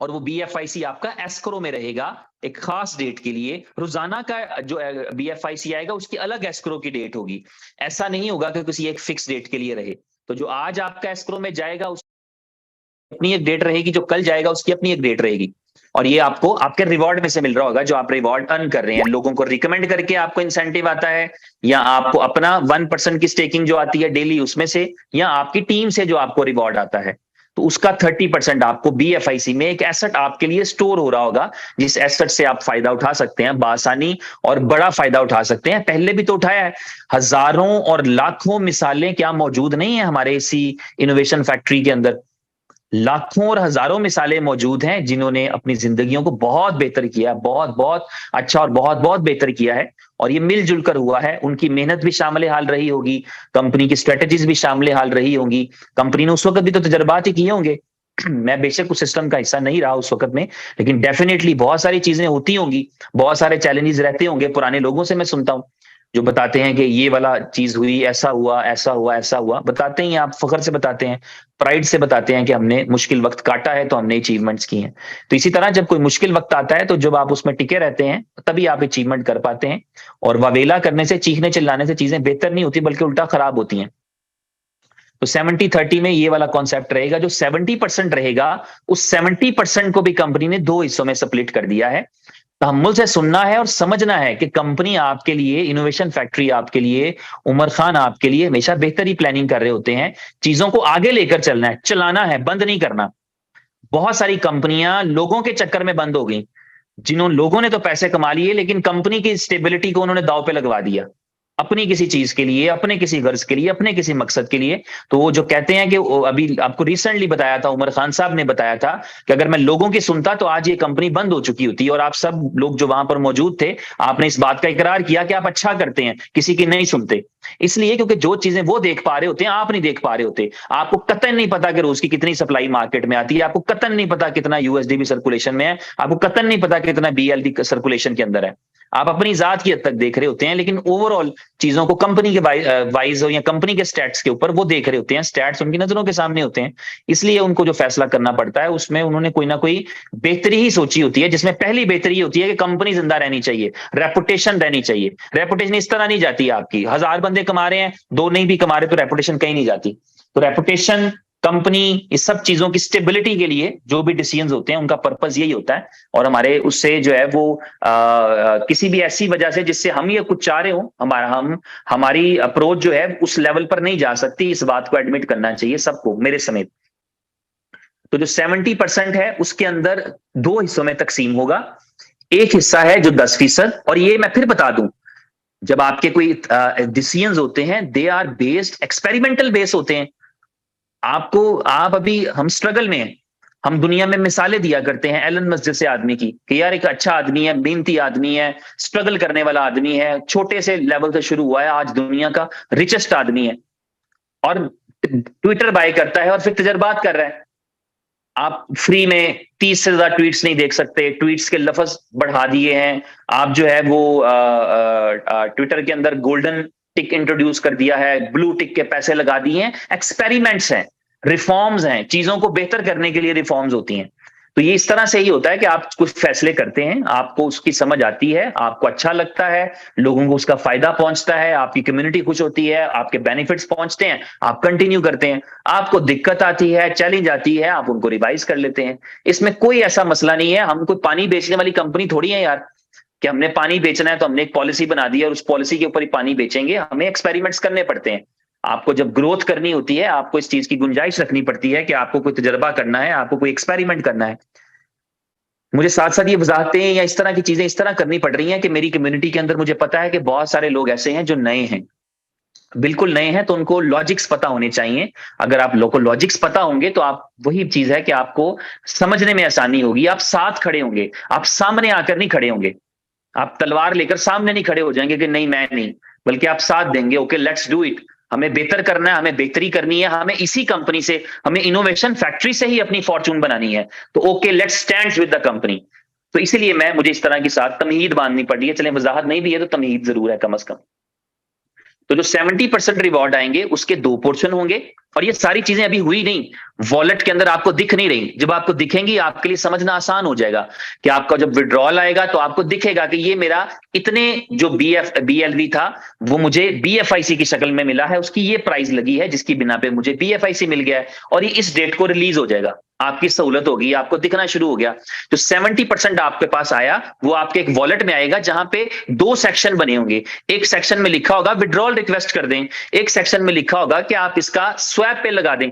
S2: और वो BFIC आपका एस्क्रो में रहेगा एक खास डेट के लिए। रोजाना का जो BFIC आएगा उसकी अलग एस्क्रो की डेट होगी, ऐसा नहीं होगा कि किसी एक फिक्स डेट के लिए रहे। तो जो आज आपका एस्क्रो में जाएगा उसकी अपनी एक डेट रहेगी, जो कल जाएगा उसकी अपनी एक डेट रहेगी। और ये आपको आपके रिवॉर्ड में से मिल रहा होगा, जो आप रिवॉर्ड अर्न कर रहे हैं। लोगों को रिकमेंड करके आपको इंसेंटिव आता है, या आपको अपना 1% की स्टेकिंग जो आती है डेली उसमें से, या आपकी टीम से जो आपको रिवॉर्ड आता है, तो उसका 30% आपको BFIC में एक एसेट आपके लिए स्टोर हो रहा होगा, जिस एसेट से आप फायदा उठा सकते हैं बासानी, और बड़ा फायदा उठा सकते हैं। पहले भी तो उठाया है, हजारों और लाखों मिसालें क्या मौजूद नहीं है हमारे इसी इनोवेशन फैक्ट्री के अंदर। लाखों और हजारों मिसालें मौजूद हैं जिन्होंने अपनी जिंदगियों को बहुत बेहतर किया, बहुत बहुत अच्छा और बहुत बहुत बेहतर किया है। और ये मिलजुल कर हुआ है, उनकी मेहनत भी शामिल हाल रही होगी, कंपनी की स्ट्रेटेजीज भी शामिल हाल रही होंगी, कंपनी ने उस वक्त भी तो तजर्बात ही किए होंगे। मैं बेशक उस सिस्टम का हिस्सा नहीं रहा उस वक्त में, लेकिन डेफिनेटली बहुत सारी चीजें होती होंगी, बहुत सारे चैलेंजेस रहते होंगे। पुराने लोगों से मैं सुनता हूं जो बताते हैं कि ये वाला चीज हुई, ऐसा हुआ, ऐसा हुआ, ऐसा हुआ, बताते हैं, आप फख्र से बताते हैं, प्राइड से बताते हैं कि हमने मुश्किल वक्त काटा है तो हमने अचीवमेंट्स की हैं। तो इसी तरह जब कोई मुश्किल वक्त आता है तो जब आप उसमें टिके रहते हैं तभी आप अचीवमेंट कर पाते हैं। और वावेला करने से, चीखने चिल्लाने से चीजें बेहतर नहीं होती बल्कि उल्टा खराब होती हैं। तो 70-30 में ये वाला कॉन्सेप्ट रहेगा। जो 70% रहेगा, उस 70% को भी कंपनी ने दो हिस्सों में स्प्लिट कर दिया है। तहम्मुल से सुनना है और समझना है कि कंपनी आपके लिए, इनोवेशन फैक्ट्री आपके लिए, उमर खान आपके लिए हमेशा बेहतर ही प्लानिंग कर रहे होते हैं। चीजों को आगे लेकर चलना है, चलाना है, बंद नहीं करना। बहुत सारी कंपनियां लोगों के चक्कर में बंद हो गई, जिन्होंने लोगों ने तो पैसे कमा लिए लेकिन कंपनी की स्टेबिलिटी को उन्होंने दांव पे लगवा दिया, अपनी किसी चीज के लिए, अपने किसी गर्ज के लिए, अपने किसी मकसद के लिए। तो वो जो कहते हैं कि अभी आपको रिसेंटली बताया था, उमर खान साहब ने बताया था कि अगर मैं लोगों की सुनता तो आज ये कंपनी बंद हो चुकी होती। और आप सब लोग जो वहां पर मौजूद थे, आपने इस बात का इकरार किया कि आप अच्छा करते हैं, किसी की नहीं सुनते। इसलिए क्योंकि जो चीजें वो देख पा रहे होते हैं आप नहीं देख पा रहे होते। आपको कतई नहीं पता कि रोज की कितनी सप्लाई मार्केट में आती है, आपको कतई नहीं पता कितना USD भी सर्कुलेशन में है, आपको कतई नहीं पता कितना BLD सर्कुलेशन के अंदर है। आप अपनी जात की हद तक देख रहे होते हैं, लेकिन ओवरऑल चीजों को कंपनी के वाइज या कंपनी के स्टैट्स के ऊपर वो देख रहे होते हैं। स्टैट्स उनकी नजरों के सामने होते हैं, इसलिए उनको जो फैसला करना पड़ता है उसमें उन्होंने कोई ना कोई बेहतरी ही सोची होती है, जिसमें पहली बेहतरी होती है कि कंपनी जिंदा रहनी चाहिए, रेपुटेशन रहनी चाहिए। रेपुटेशन इस तरह नहीं जाती, आपकी 1000 बंदे कमा रहे हैं, 2 नहीं भी कमा रहे तो रेपुटेशन कहीं नहीं जाती। तो रेपुटेशन, कंपनी, इस सब चीजों की स्टेबिलिटी के लिए जो भी डिसीजंस होते हैं उनका पर्पस यही होता है। और हमारे उससे जो है वो किसी भी ऐसी वजह से जिससे हम ये कुछ चाह रहे हो, हमारी अप्रोच जो है उस लेवल पर नहीं जा सकती, इस बात को एडमिट करना चाहिए सबको, मेरे समेत। तो जो 70% है उसके अंदर दो हिस्सों में तकसीम होगा। एक हिस्सा है जो 10%, और ये मैं फिर बता दूं, जब आपके कोई डिसीजंस होते हैं they are based, experimental base होते हैं। आप अभी, हम स्ट्रगल में हैं, हम दुनिया में मिसालें दिया करते हैं एलन मस्क जैसे आदमी की कि यार एक अच्छा आदमी है, मेहनती आदमी है, स्ट्रगल करने वाला आदमी है, छोटे से लेवल से शुरू हुआ है, आज दुनिया का रिचेस्ट आदमी है, और ट्विटर बाय करता है और फिर तजर्बात कर रहा है। आप फ्री में 30 से ज्यादा ट्वीट्स नहीं देख सकते, ट्वीट्स के लफ्ज बढ़ा दिए हैं। आप जो है वो ट्विटर के अंदर गोल्डन टिक इंट्रोड्यूस कर दिया है, ब्लू टिक के पैसे लगा दिए हैं। एक्सपेरिमेंट्स हैं, रिफॉर्म्स हैं, चीजों को बेहतर करने के लिए रिफॉर्म्स होती हैं। तो ये इस तरह से ही होता है कि आप कुछ फैसले करते हैं, आपको उसकी समझ आती है, आपको अच्छा लगता है, लोगों को उसका फायदा पहुंचता है, आपकी कम्युनिटी खुश होती है, आपके बेनिफिट्स पहुंचते हैं, आप कंटिन्यू करते हैं। आपको दिक्कत आती है, चैलेंज आती है, आप उनको रिवाइज कर लेते हैं। इसमें कोई ऐसा मसला नहीं है। हम कोई पानी बेचने वाली कंपनी थोड़ी है यार, कि हमने पानी बेचना है तो हमने एक पॉलिसी बना दी है और उस पॉलिसी के ऊपर ही पानी बेचेंगे। हमें एक्सपेरिमेंट्स करने पड़ते हैं। आपको जब ग्रोथ करनी होती है, आपको इस चीज की गुंजाइश रखनी पड़ती है कि आपको कोई तजर्बा करना है, आपको कोई एक्सपेरिमेंट करना है। मुझे साथ साथ ये वजाहतें या इस तरह की चीजें इस तरह करनी पड़ रही हैं कि मेरी कम्युनिटी के अंदर मुझे पता है कि बहुत सारे लोग ऐसे हैं जो नए हैं, बिल्कुल नए हैं, तो उनको लॉजिक्स पता होने चाहिए। अगर आप लोगों को लॉजिक्स पता होंगे तो आप, वही चीज है कि आपको समझने में आसानी होगी, आप साथ खड़े होंगे, आप सामने आकर नहीं खड़े होंगे, आप तलवार लेकर सामने नहीं खड़े हो जाएंगे कि नहीं मैं नहीं, बल्कि आप साथ देंगे, ओके लेट्स डू इट, हमें बेहतर करना है, हमें बेहतरी करनी है, हमें इसी कंपनी से, हमें इनोवेशन फैक्ट्री से ही अपनी फॉर्चून बनानी है, तो okay let's stand with the company. तो इसीलिए मुझे इस तरह के साथ तमहीद बांधनी पड़ी है। चले वजाहत नहीं भी है तो तमहीद जरूर है कम अज कम। तो जो 70% रिवॉर्ड आएंगे उसके दो पोर्शन होंगे। और ये सारी चीजें अभी हुई नहीं, वॉलेट के अंदर आपको दिख नहीं रही। जब आपको दिखेंगी आपके लिए समझना आसान हो जाएगा कि आपका जब विड्रॉल आएगा तो आपको दिखेगा कि ये मेरा इतने जो बीएलवी था वो मुझे बीएफआईसी की शक्ल में मिला है, उसकी ये प्राइस लगी है जिसकी बिना पे मुझे बीएफआईसी मिल गया है, और ये इस डेट को रिलीज हो जाएगा, आपकी सहूलत होगी, आपको दिखना शुरू हो गया। तो 70% आपके पास आया वो आपके एक वॉलेट में आएगा जहां पे 2 सेक्शन बने होंगे। एक सेक्शन में लिखा होगा विड्रॉल रिक्वेस्ट कर दें, एक सेक्शन में लिखा होगा कि आप इसका स्वैप पे लगा दें।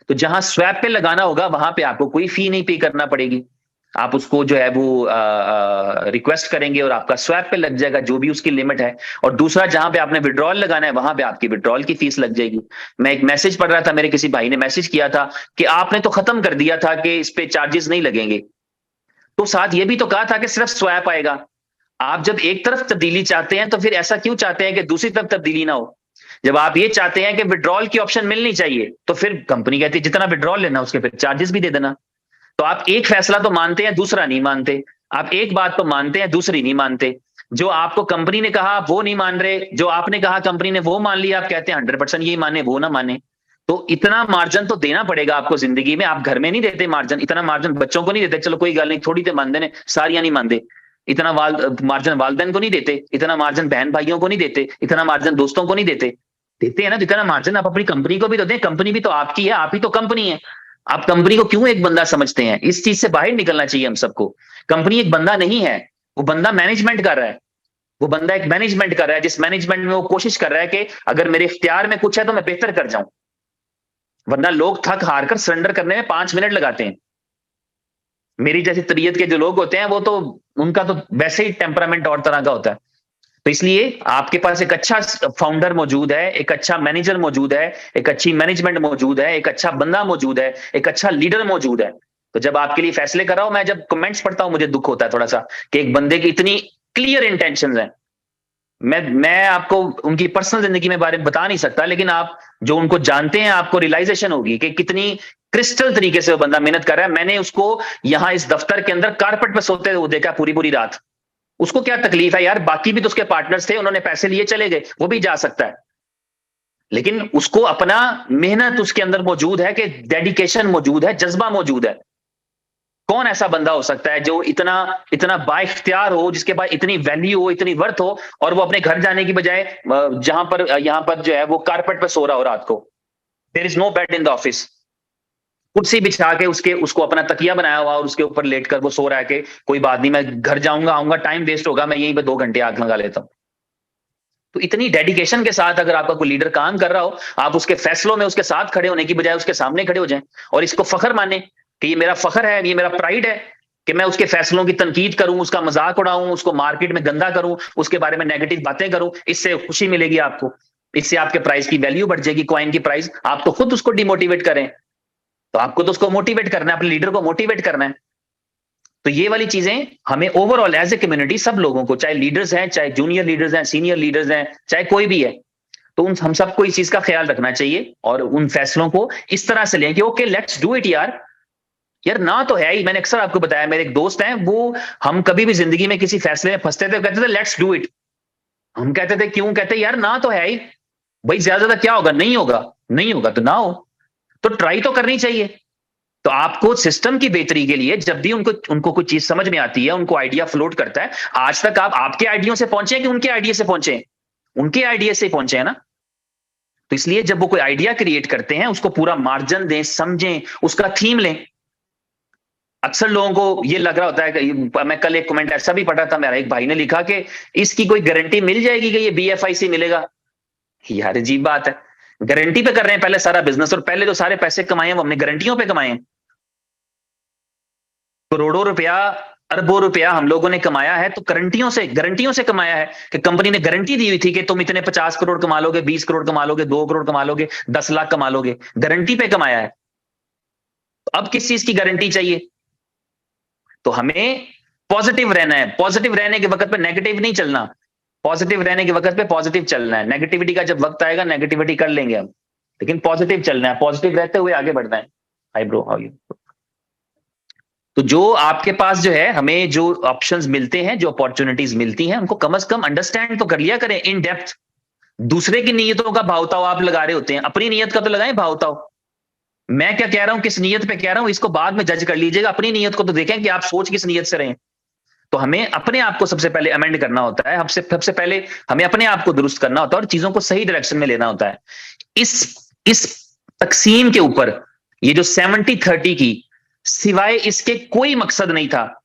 S2: तो जहां स्वैप पे लगाना होगा वहां पे आपको कोई फी नहीं पे करना पड़ेगी, आप उसको जो है वो रिक्वेस्ट करेंगे और आपका स्वैप पे लग जाएगा जो भी उसकी लिमिट है। और दूसरा जहां पे आपने विड्रॉल लगाना है वहां पे आपकी विड्रॉल की फीस लग जाएगी। मैं एक मैसेज पढ़ रहा था, मेरे किसी भाई ने मैसेज किया था कि आपने तो खत्म कर दिया था कि इस पे चार्जेस नहीं लगेंगे, तो साथ ये भी तो कहा था कि सिर्फ स्वैप आएगा। आप जब एक तरफ तब्दीली चाहते हैं तो फिर ऐसा क्यों चाहते हैं कि दूसरी तरफ तब्दीली ना हो? जब आप ये चाहते हैं कि विड्रॉल की ऑप्शन मिलनी चाहिए तो फिर कंपनी कहती है जितना विड्रॉल लेना उसके फिर चार्जेस भी दे देना। तो आप एक फैसला तो मानते हैं दूसरा नहीं मानते, आप एक बात तो मानते हैं दूसरी नहीं मानते। जो आपको कंपनी ने कहा वो नहीं मान रहे, जो आपने कहा कंपनी ने वो मान लिया, आप कहते हैं 100% यही माने वो ना माने। तो इतना मार्जिन तो देना पड़ेगा आपको जिंदगी में। आप घर में नहीं देते मार्जिन, इतना मार्जिन बच्चों को नहीं देते, चलो कोई गल नहीं थोड़ी तो मान देने, सारियां नहीं मानते। इतना मार्जिन वालदेन को नहीं देते, इतना मार्जिन बहन भाइयों को नहीं देते, इतना मार्जिन दोस्तों को नहीं देते। देते हैं ना, जितना मार्जिन आप अपनी कंपनी को भी तो दें, कंपनी भी तो आपकी है, आप ही तो कंपनी है। आप कंपनी को क्यों एक बंदा समझते हैं? इस चीज से बाहर निकलना चाहिए हम सबको। कंपनी एक बंदा नहीं है, वो बंदा मैनेजमेंट कर रहा है, वो बंदा एक मैनेजमेंट कर रहा है, जिस मैनेजमेंट में वो कोशिश कर रहा है कि अगर मेरे इख्तियार में कुछ है तो मैं बेहतर कर जाऊं। वरना लोग थक हार कर सरेंडर करने में 5 मिनट लगाते हैं। मेरी जैसी तबीयत के जो लोग होते हैं वो तो, उनका तो वैसे ही टेम्परामेंट और तरह का होता है। तो इसलिए आपके पास एक अच्छा फाउंडर मौजूद है, एक अच्छा मैनेजर मौजूद है, एक अच्छी मैनेजमेंट मौजूद है, एक अच्छा बंदा मौजूद है, एक अच्छा लीडर मौजूद है। तो जब आपके लिए फैसले कर रहा हूं, मैं जब कमेंट्स पढ़ता हूं मुझे दुख होता है थोड़ा सा कि एक बंदे की इतनी क्लियर इंटेंशंस हैं। मैं आपको उनकी पर्सनल जिंदगी में बारे में बता नहीं सकता, लेकिन आप जो उनको जानते हैं आपको रियलाइजेशन होगी कि कितनी क्रिस्टल तरीके से वो बंदा मेहनत कर रहा है। मैंने उसको यहां इस दफ्तर के अंदर कारपेट पर सोते हुए देखा पूरी पूरी रात। उसको क्या तकलीफ है यार, बाकी भी तो उसके पार्टनर्स थे, उन्होंने पैसे लिए चले गए, वो भी जा सकता है। लेकिन उसको अपना मेहनत उसके अंदर मौजूद है, कि डेडिकेशन मौजूद है, जज्बा मौजूद है। कौन ऐसा बंदा हो सकता है जो इतना इतना बाइख्तियार हो, जिसके पास इतनी वैल्यू हो, इतनी वर्थ हो, और वो अपने घर जाने की बजाय जहां पर यहां पर जो है वो कारपेट पर सो रहा हो रात को। There is no bed in the office, कुर्सी बिछा के उसके उसको अपना तकिया बनाया हुआ और उसके ऊपर लेटकर वो सो रहा है कि कोई बात नहीं, मैं घर जाऊंगा आऊंगा, टाइम वेस्ट होगा, मैं यहीं पे 2 घंटे आग लगा लेता हूं। तो इतनी डेडिकेशन के साथ अगर आपका कोई लीडर काम कर रहा हो, आप उसके फैसलों में उसके साथ खड़े होने की बजाय उसके सामने खड़े हो जाएं और इसको फखर माने कि ये मेरा फखर है, ये मेरा प्राइड है कि मैं उसके फैसलों की तनकीद करूं, उसका मजाक उड़ाऊं, उसको मार्केट में गंदा करूं, उसके बारे में नेगेटिव बातें करूं। इससे खुशी मिलेगी आपको, इससे आपके प्राइस की वैल्यू बढ़ जाएगी, कॉइन की प्राइस। आप तो खुद उसको डिमोटिवेट करें, तो आपको तो उसको मोटिवेट करना है, अपने लीडर को मोटिवेट करना है। तो ये वाली चीजें हमें ओवरऑल एज ए कम्युनिटी सब लोगों को, चाहे लीडर्स हैं, चाहे जूनियर लीडर्स हैं, सीनियर लीडर्स हैं, चाहे कोई भी है, तो उन हम सबको इस चीज का ख्याल रखना चाहिए और उन फैसलों को इस तरह से लें कि ओके लेट्स डू इट यार। यार ना तो है ही, मैंने अक्सर आपको बताया, मेरे एक दोस्त हैं, वो हम कभी भी जिंदगी में किसी फैसले में फंसते थे, कहते थे लेट्स डू इट। हम कहते थे क्यों? कहते यार ना तो है ही, भाई ज्यादा क्या होगा, नहीं होगा, नहीं होगा तो ना हो, तो ट्राई तो करनी चाहिए। तो आपको सिस्टम की बेहतरी के लिए जब भी उनको उनको कोई चीज समझ में आती है, उनको आइडिया फ्लोट करता है, आज तक आप आपके आइडिया से पहुंचे हैं कि उनके आइडिया से पहुंचे हैं? उनके आइडिया से पहुंचे हैं ना। तो इसलिए जब वो कोई आइडिया क्रिएट करते हैं उसको पूरा मार्जिन दें, समझें, उसका थीम लें। अक्सर लोगों को ये लग रहा होता है कि मैं कल एक कमेंट ऐसा भी पढ़ा था, मेरा एक भाई ने लिखा कि इसकी कोई गारंटी मिल जाएगी कि ये बीएफआईसी मिलेगा। यार अजीब बात है, गारंटी पे कर रहे हैं पहले सारा बिजनेस, और पहले जो सारे पैसे कमाए हैं वो हमने गारंटियों पे कमाए हैं। करोड़ों रुपया, अरबों रुपया हम लोगों ने कमाया है तो गारंटियों से कमाया है कि कंपनी ने गारंटी दी हुई थी कि तुम इतने 50 करोड़ कमा लोगे, 20 करोड़ कमा लोगे, 2 करोड़ कमा लोगे, 10 लाख कमा लोगे, गारंटी पे कमाया है। तो अब किस चीज की गारंटी चाहिए? तो हमें पॉजिटिव रहना है, पॉजिटिव रहने के वक्त पे नेगेटिव नहीं चलना, पॉजिटिव रहने के वक्त पे पॉजिटिव चलना है। नेगेटिविटी का जब वक्त आएगा नेगेटिविटी कर लेंगे हम, लेकिन पॉजिटिव चलना है, पॉजिटिव रहते हुए आगे बढ़ना है। Hi bro, how you? तो जो आपके पास जो है, हमें जो ऑप्शंस मिलते हैं, जो अपॉर्चुनिटीज मिलती हैं, उनको कम से कम अंडरस्टैंड तो कर लिया करें इन डेप्थ। दूसरे की नीयतों का भावताव आप लगा रहे होते हैं, अपनी नीयत का तो लगाएं भावताव। मैं क्या कह रहा हूं, किस नीयत पे कह रहा हूं, इसको बाद में जज कर लीजिएगा, अपनी नीयत को तो देखें कि आप सोच किस नीयत से रहे। तो हमें अपने आप को सबसे पहले अमेंड करना होता है, हमसे सबसे पहले हमें अपने आप को दुरुस्त करना होता है और चीजों को सही डायरेक्शन में लेना होता है। इस तकसीम के ऊपर ये जो 70-30 की, सिवाय इसके कोई मकसद नहीं था,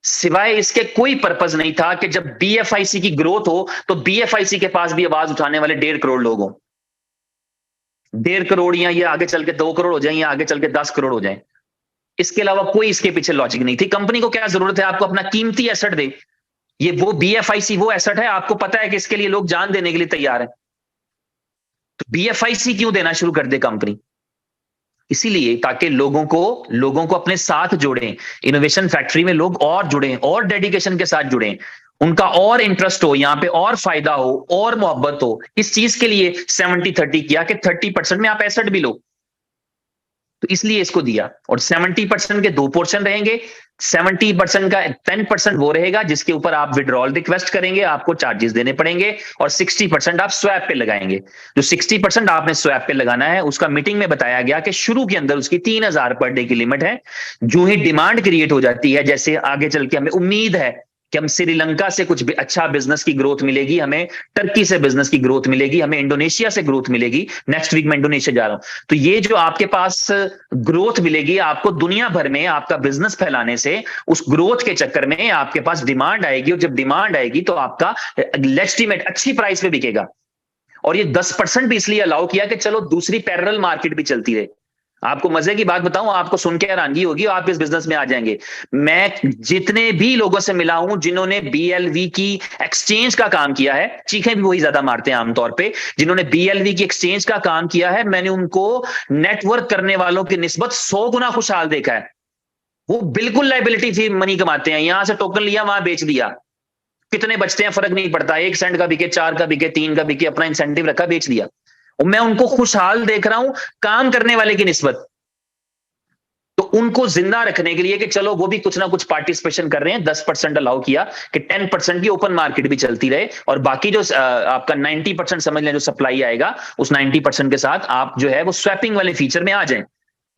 S2: सिवाय इसके कोई पर्पज नहीं था कि जब बीएफआईसी की ग्रोथ हो तो बीएफआईसी के पास भी आवाज उठाने वाले 1.5 करोड़ लोग हों। 1.5 करोड़, या ये आगे चल के 2 करोड़ हो जाए, या आगे चल के 10 करोड़ हो जाए। इसके अलावा कोई इसके पीछे लॉजिक नहीं थी। कंपनी को क्या जरूरत है, आपको अपना कीमती एसेट दे। ये वो बीएफआईसी वो एसेट है, आपको पता है कि इसके लिए लोग जान देने के लिए तैयार है, तो बीएफआईसी क्यों देना शुरू कर दे कंपनी? इसीलिए ताकि लोगों को अपने साथ जोड़ें, इनोवेशन फैक्ट्री में लोग और जुड़ें और डेडिकेशन के साथ जुड़ें, उनका और इंटरेस्ट हो, यहां पे और फायदा हो और मोहब्बत हो। इस चीज के लिए 70-30 किया कि 30% में आप एसेट भी लो, तो इसलिए इसको दिया। और 70% के 2 पोर्शन रहेंगे। 70% का 10% वो रहेगा जिसके ऊपर आप विड्रॉल रिक्वेस्ट करेंगे, आपको चार्जेस देने पड़ेंगे, और 60% आप स्वैप पे लगाएंगे। जो 60% आपने स्वैप पे लगाना है, उसका मीटिंग में बताया गया कि शुरू के अंदर उसकी 3,000 पर डे की लिमिट है। जो ही डिमांड क्रिएट हो जाती है, जैसे आगे चल के हमें उम्मीद है कि हम श्रीलंका से कुछ भी अच्छा बिजनेस की ग्रोथ मिलेगी, हमें टर्की से बिजनेस की ग्रोथ मिलेगी, हमें इंडोनेशिया से ग्रोथ मिलेगी, नेक्स्ट वीक मैं इंडोनेशिया जा रहा हूं, तो ये जो आपके पास ग्रोथ मिलेगी आपको दुनिया भर में आपका बिजनेस फैलाने से, उस ग्रोथ के चक्कर में आपके पास डिमांड आएगी, और जब डिमांड आएगी तो आपका लेजिटिमेट अच्छी प्राइस पे बिकेगा। और ये 10% भी इसलिए अलाउ किया कि चलो दूसरी पैरेलल मार्केट भी चलती रहे। आपको मजे की बात बताऊं, आपको सुन के हैरानगी होगी, आप इस बिजनेस में आ जाएंगे। मैं जितने भी लोगों से मिला हूं जिन्होंने बीएलवी की एक्सचेंज का काम किया है, चीखें भी वही ज्यादा मारते हैं आमतौर पे, जिन्होंने बीएलवी की एक्सचेंज का काम किया है, मैंने उनको नेटवर्क करने वालों की निस्बत 100 गुना खुशहाल देखा है। वो बिल्कुल लाइबिलिटी फ्री मनी कमाते हैं, यहां से टोकन लिया वहां बेच दिया, कितने बचते हैं फर्क नहीं पड़ता, 1 सेंट का बिके, 4 का बिके, 3 का बिके, अपना इंसेंटिव रखा बेच दिया। और मैं उनको खुशहाल देख रहा हूं काम करने वाले की निस्बत। तो उनको जिंदा रखने के लिए कि चलो वो भी कुछ ना कुछ पार्टिसिपेशन कर रहे हैं, 10% अलाउ किया कि 10% की ओपन मार्केट भी चलती रहे, और बाकी जो आपका 90% समझ लें जो सप्लाई आएगा, उस 90% के साथ आप जो है वो स्वैपिंग वाले फीचर में आ जाएं,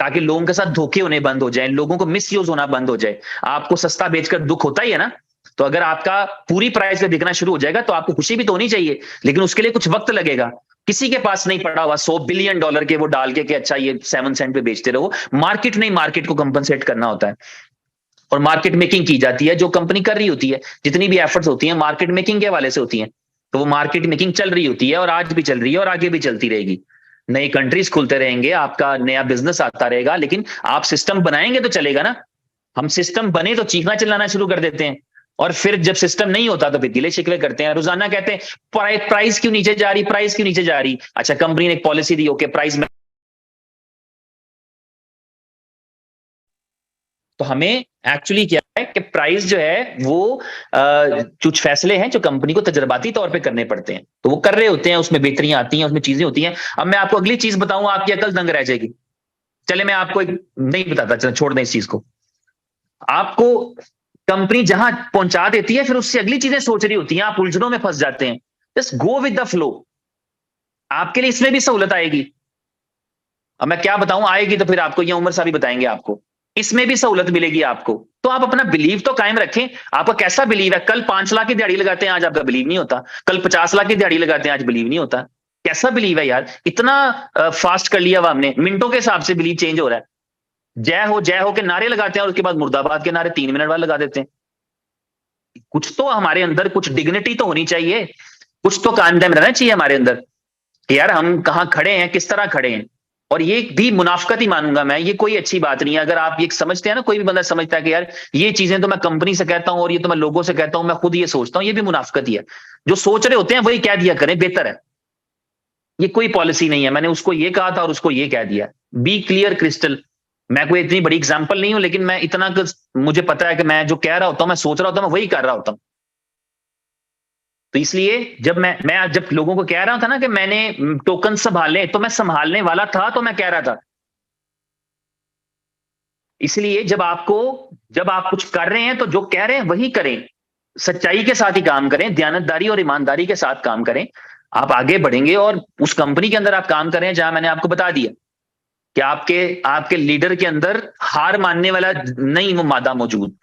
S2: ताकि लोगों के साथ धोखे होने बंद हो जाए, लोगों को मिस यूज होना बंद हो जाए। आपको सस्ता बेचकर दुख होता ही है ना, तो अगर आपका पूरी प्राइस पे बिकना शुरू हो जाएगा तो आपको खुशी भी तो होनी चाहिए, लेकिन उसके लिए कुछ वक्त लगेगा। किसी के पास नहीं पड़ा हुआ $100 बिलियन के वो डाल के कि अच्छा ये 7 सेंट पे बेचते रहो। मार्केट नहीं, मार्केट को कंपनसेट करना होता है, और मार्केट मेकिंग की जाती है जो कंपनी कर रही होती है। जितनी भी एफर्ट्स होती हैं मार्केट मेकिंग के हवाले से होती हैं, तो वो मार्केट मेकिंग चल रही होती है, और आज भी चल रही है और आगे भी चलती रहेगी। नई कंट्रीज खुलते रहेंगे, आपका नया बिजनेस आता रहेगा, लेकिन आप सिस्टम बनाएंगे तो चलेगा ना। हम सिस्टम बने तो चीखना चिल्लाना शुरू कर देते हैं, और फिर जब सिस्टम नहीं होता तो फिर गिले शिकवे करते हैं, रोजाना कहते हैं प्राइस क्यों नीचे जा रही, प्राइस क्यों नीचे जा रही। अच्छा, कंपनी ने एक पॉलिसी दी, ओके प्राइस में, तो हमें एक्चुअली क्या है कि प्राइस जो है वो कुछ फैसले हैं जो कंपनी को तजर्बाती तौर पे करने पड़ते हैं, तो वो कर रहे होते हैं, उसमें बेहतरियां आती हैं, उसमें चीजें होती हैं। अब मैं आपको अगली चीज बताऊं, आपकी अकल दंग रह जाएगी। चले मैं आपको एक नहीं बताता, चलो छोड़ दें इस चीज को। आपको कंपनी जहां पहुंचा देती है, फिर उससे अगली चीजें सोच रही होती हैं, आप उलझनों में फंस जाते हैं। Just go with the flow, आपके लिए इसमें भी सहूलत आएगी। अब मैं क्या बताऊं, आएगी तो फिर आपको ये उमर साहब भी बताएंगे, आपको इसमें भी सहूलत मिलेगी आपको। तो आप अपना बिलीव तो कायम रखें। आपका कैसा बिलीव है? कल 5 लाख की दिहाड़ी लगाते हैं, आज आपका बिलीव नहीं होता। कल 50 लाख की दिहाड़ी लगाते हैं, आज बिलीव नहीं होता। कैसा बिलीव है यार? इतना फास्ट कर लिया हुआ हमने, मिनटों के हिसाब से बिलीव चेंज हो रहा है। जय हो के नारे लगाते हैं, और उसके बाद मुर्दाबाद के नारे 3 मिनट बाद लगा देते हैं। कुछ तो हमारे अंदर कुछ डिग्निटी तो होनी चाहिए, कुछ तो कायम रहना चाहिए हमारे अंदर कि यार हम कहां खड़े हैं, किस तरह खड़े हैं। और ये भी मुनाफकत ही मानूंगा मैं, ये कोई अच्छी बात नहीं है। अगर आप ये समझते हैं ना, कोई भी बंदा समझता है कि यार ये चीजें तो मैं कंपनी से कहता हूं और ये तो मैं लोगों से कहता हूं, मैं खुद ये सोचता हूं, ये भी मुनाफकत ही है। जो सोच रहे होते हैं वही कह दिया करें, बेहतर है। ये कोई पॉलिसी नहीं है, मैंने उसको ये कहा था और उसको ये कह दिया। Be clear crystal. मैं कोई इतनी बड़ी एग्जाम्पल नहीं हूं, लेकिन मैं इतना मुझे पता है कि मैं जो कह रहा होता हूं, मैं सोच रहा होता हूं, मैं वही कर रहा होता हूं। तो इसलिए जब मैं जब लोगों को कह रहा था ना कि मैंने टोकन संभाले, तो मैं संभालने वाला था, तो मैं कह रहा था। इसलिए जब आप कुछ कर रहे हैं तो जो कह रहे हैं वही करें, सच्चाई के साथ ही काम करें, दयानतदारी और ईमानदारी के साथ काम करें। आप आगे बढ़ेंगे और उस कंपनी के अंदर आप काम कर रहे हैं जहां मैंने आपको बता दिया कि आपके आपके लीडर के अंदर हार मानने वाला नहीं वो मादा मौजूद,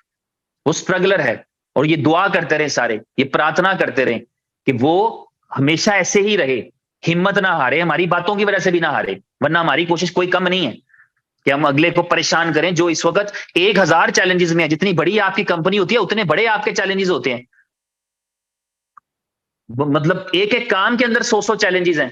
S2: वो स्ट्रगलर है। और ये दुआ करते रहे सारे, ये प्रार्थना करते रहे कि वो हमेशा ऐसे ही रहे, हिम्मत ना हारे, हमारी बातों की वजह से भी ना हारे, वरना हमारी कोशिश कोई कम नहीं है कि हम अगले को परेशान करें। जो इस वक्त 1000 चैलेंजेस में है, जितनी बड़ी आपकी कंपनी होती है उतने बड़े आपके चैलेंजेस होते हैं। मतलब एक एक काम के अंदर 100 चैलेंजेस हैं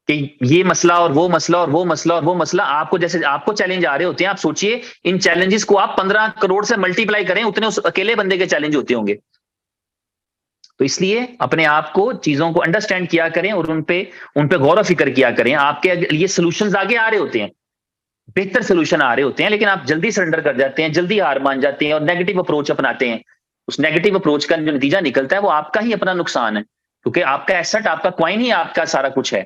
S2: कि ये मसला और वो मसला और वो मसला और वो मसला। आपको जैसे आपको चैलेंज आ रहे होते हैं, आप सोचिए इन चैलेंजेस को आप 15 करोड़ से मल्टीप्लाई करें, उतने उस अकेले बंदे के चैलेंज होते होंगे। तो इसलिए अपने आप को, चीजों को अंडरस्टैंड किया करें और उन पे गौर फिक्र किया करें। आपके लिए सोल्यूशंस आगे आ रहे होते हैं, बेहतर सोल्यूशन आ रहे होते हैं, लेकिन आप जल्दी सरेंडर कर जाते हैं, जल्दी हार मान जाते हैं और नेगेटिव अप्रोच अपनाते हैं। उस नेगेटिव अप्रोच का जो नतीजा निकलता है वो आपका ही अपना नुकसान है, क्योंकि आपका एसेट, आपका क्वाइन ही आपका सारा कुछ है।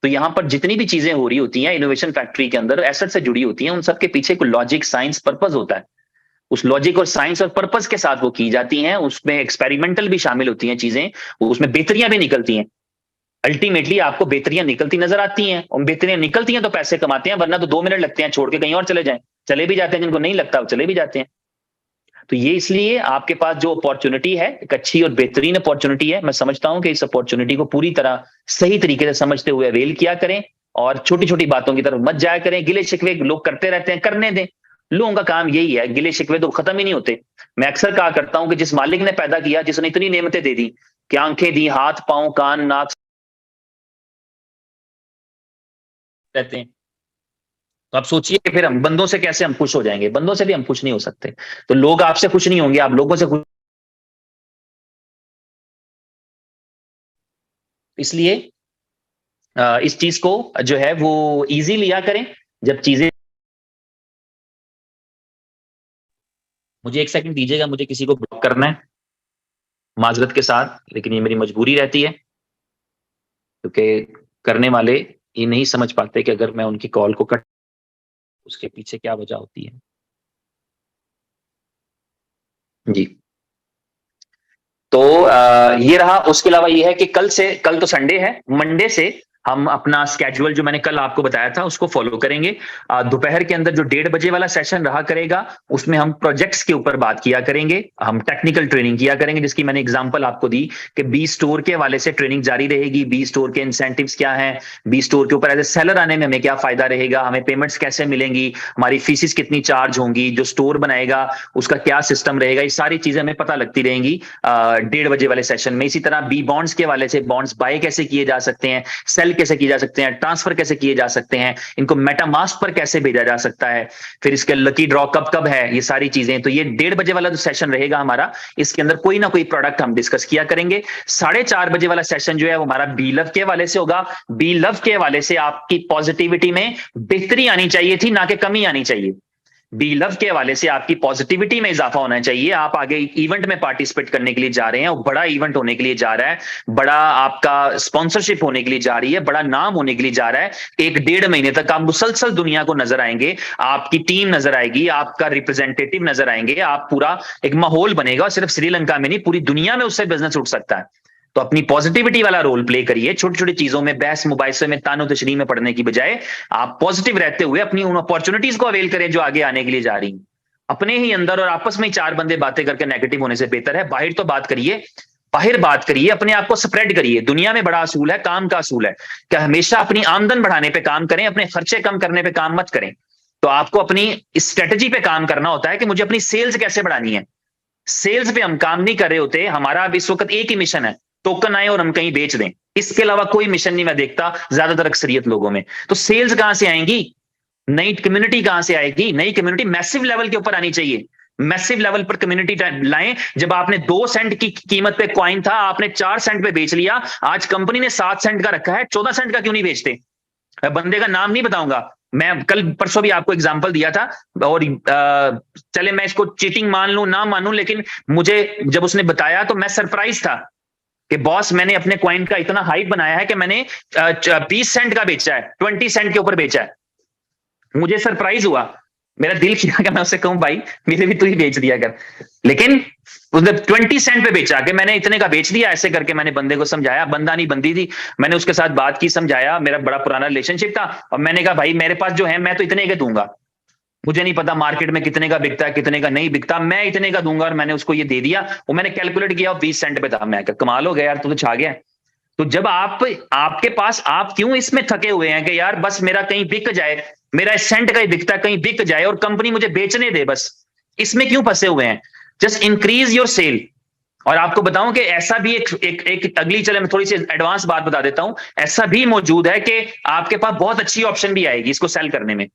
S2: तो यहां पर जितनी भी चीजें हो रही होती हैं इनोवेशन फैक्ट्री के अंदर, एसेट से जुड़ी होती हैं, उन सबके पीछे कोई लॉजिक, साइंस, पर्पस होता है। उस लॉजिक और साइंस और पर्पस के साथ वो की जाती हैं, उसमें एक्सपेरिमेंटल भी शामिल होती हैं चीजें, उसमें बेहतरियां भी निकलती हैं। अल्टीमेटली आपको बेहतरियां निकलती नजर आती हैं, और बेहतरियां निकलती हैं तो पैसे कमाते हैं, वरना तो 2 मिनट लगते हैं छोड़ के कहीं और चले जाएं। चले भी जाते हैं, जिनको नहीं लगता वो चले भी जाते हैं। तो ये इसलिए आपके पास जो अपॉर्चुनिटी है, एक अच्छी और बेहतरीन अपॉर्चुनिटी है। मैं समझता हूं कि इस अपॉर्चुनिटी को पूरी तरह सही तरीके से समझते हुए अवेल किया करें, और छोटी छोटी बातों की तरफ मत जाया करें। गिले शिकवे लोग करते रहते हैं, करने दें। लोगों का काम यही है, गिले शिकवे तो खत्म ही नहीं होते। मैं अक्सर कहा करता हूं कि जिस मालिक ने पैदा किया, जिसने इतनी नेमतें दे दी कि आंखें दी, हाथ पांव कान नाक रहते हैं, तो आप सोचिए कि फिर हम बंदों से कैसे हम खुश हो जाएंगे? बंदों से भी हम खुश नहीं हो सकते। तो लोग आपसे खुश नहीं होंगे, आप लोगों से खुश। इसलिए इस चीज को जो है वो इजी लिया करें। जब चीजें, मुझे एक सेकंड दीजिएगा, मुझे किसी को ब्लॉक करना है माजरत के साथ, लेकिन ये मेरी मजबूरी रहती है, क्योंकि करने वाले ये नहीं समझ पाते कि अगर मैं उनकी कॉल को कट, उसके पीछे क्या वजह होती है। जी, तो ये रहा। उसके अलावा ये है कि कल तो संडे है, मंडे से हम अपना स्केड्यूल जो मैंने कल आपको बताया था उसको फॉलो करेंगे। दोपहर के अंदर जो 1:30 बजे वाला सेशन रहा करेगा, उसमें हम प्रोजेक्ट्स के ऊपर बात किया करेंगे, हम टेक्निकल ट्रेनिंग किया करेंगे, जिसकी मैंने एग्जांपल आपको दी कि बी स्टोर के हवाले से ट्रेनिंग जारी रहेगी। बी स्टोर के इंसेंटिव्स क्या हैं, बी स्टोर के ऊपर एज ए सेलर आने में हमें क्या फायदा रहेगा, हमें पेमेंट्स कैसे मिलेंगी, हमारी फीसिस कितनी चार्ज होंगी, जो स्टोर बनाएगा उसका क्या सिस्टम रहेगा, ये सारी चीजें हमें पता लगती रहेंगी 1:30 बजे वाले सेशन में। इसी तरह बी बॉन्ड्स के हवाले से, बॉन्ड्स बाय कैसे किए जा सकते हैं, सेल कैसे किए जा सकते हैं, ट्रांसफर कैसे किए जा सकते हैं, इनको मेटामास्क पर कैसे भेजा जा सकता है, फिर इसके लकी ड्रॉ कब कब है, ये सारी चीजें। तो ये 1:30 बजे वाला जो सेशन रहेगा हमारा, इसके अंदर कोई ना कोई प्रोडक्ट हम डिस्कस किया करेंगे। 4:30 बजे वाला सेशन जो है वो हमारा बी लव के हवाले से होगा। बी लव के हवाले से आपकी पॉजिटिविटी में बेहतरी आनी चाहिए थी, ना कि कमी आनी चाहिए। बी लव के हवाले से आपकी पॉजिटिविटी में इजाफा होना चाहिए। आप आगे इवेंट में पार्टिसिपेट करने के लिए जा रहे हैं, और बड़ा इवेंट होने के लिए जा रहा है, बड़ा आपका स्पॉन्सरशिप होने के लिए जा रही है, बड़ा नाम होने के लिए जा रहा है। 1-1.5 महीने तक आप मुसलसल दुनिया को नजर आएंगे, आपकी टीम नजर आएगी, आपका रिप्रेजेंटेटिव नजर आएंगे, आप पूरा एक माहौल बनेगा। सिर्फ श्रीलंका में नहीं, पूरी दुनिया में उससे बिजनेस उठ सकता है। तो अपनी पॉजिटिविटी वाला रोल प्ले करिए। छोटी छोटी चीजों में, बहस मुबाइसे में, तानो तशरीह में पढ़ने की बजाय आप पॉजिटिव रहते हुए अपनी उन अपॉर्चुनिटीज को अवेल करें जो आगे आने के लिए जा रही हैं। अपने ही अंदर और आपस में ही 4 बंदे बातें करके नेगेटिव होने से बेहतर है बाहर तो बात करिए, बाहर बात करिए, अपने आप को स्प्रेड करिए। दुनिया में बड़ा असूल है, काम का असूल है कि हमेशा अपनी आमदन बढ़ाने पे काम करें, अपने खर्चे कम करने पे काम मत करें। तो आपको अपनी स्ट्रेटजी पे काम करना होता है कि मुझे अपनी सेल्स कैसे बढ़ानी है। सेल्स पे हम काम नहीं कर रहे होते। हमारा अब इस वक्त एक ही मिशन है, टोकन आए और हम कहीं बेच दें। इसके अलावा कोई मिशन नहीं मैं देखता ज्यादातर अक्सरियत लोगों में। तो सेल्स कहां से आएंगी, नई कम्युनिटी कहां से आएगी? नई कम्युनिटी मैसिव लेवल के ऊपर आनी चाहिए। मैसिव लेवल पर कम्युनिटी लाएं। जब आपने 2 सेंट की कीमत पे कॉइन था, आपने 4 सेंट पे बेच लिया। आज कंपनी ने 7 सेंट का रखा है, 14 सेंट का क्यों नहीं बेचते? मैं बंदे का नाम नहीं बताऊंगा, मैं कल परसों भी आपको एग्जांपल दिया था। और चले मैं इसको चीटिंग मान लूं ना मानूं, लेकिन मुझे जब उसने बताया तो मैं सरप्राइज था कि बॉस मैंने अपने कॉइन का इतना हाइप बनाया है कि मैंने 20 सेंट का बेचा है, 20 सेंट के ऊपर बेचा है। मुझे सरप्राइज हुआ, मेरा दिल किया कि मैं उससे कहूं भाई मेरे भी तू ही बेच दिया कर, लेकिन उसने 20 सेंट पे बेचा के मैंने इतने का बेच दिया, ऐसे करके मैंने बंदे को समझाया, बंदा नहीं बंदी थी, मैंने उसके साथ बात की, समझाया, मेरा बड़ा पुराना रिलेशनशिप था, और मैंने कहा भाई मेरे पास जो है मैं तो इतने के दूंगा, मुझे नहीं पता मार्केट में कितने का बिकता है कितने का नहीं बिकता, मैं इतने का दूंगा, और मैंने उसको ये दे दिया, वो मैंने कैलकुलेट किया 20 सेंट पे था। मैं कमाल हो गया यार, तू तो छा गया। तो जब आपके पास, आप क्यों इसमें थके हुए हैं कि यार बस मेरा कहीं बिक जाए, मेरा सेंट का ही बिकता कहीं बिक जाए और कंपनी मुझे बेचने दे, बस इसमें क्यों फंसे हुए हैं? Just increase your sale. और आपको बताऊं कि ऐसा भी एक अगली, चले मैं थोड़ी सी एडवांस बात बता देता हूं, ऐसा भी मौजूद है कि आपके पास बहुत अच्छी ऑप्शन भी आएगी इसको सेल करने में,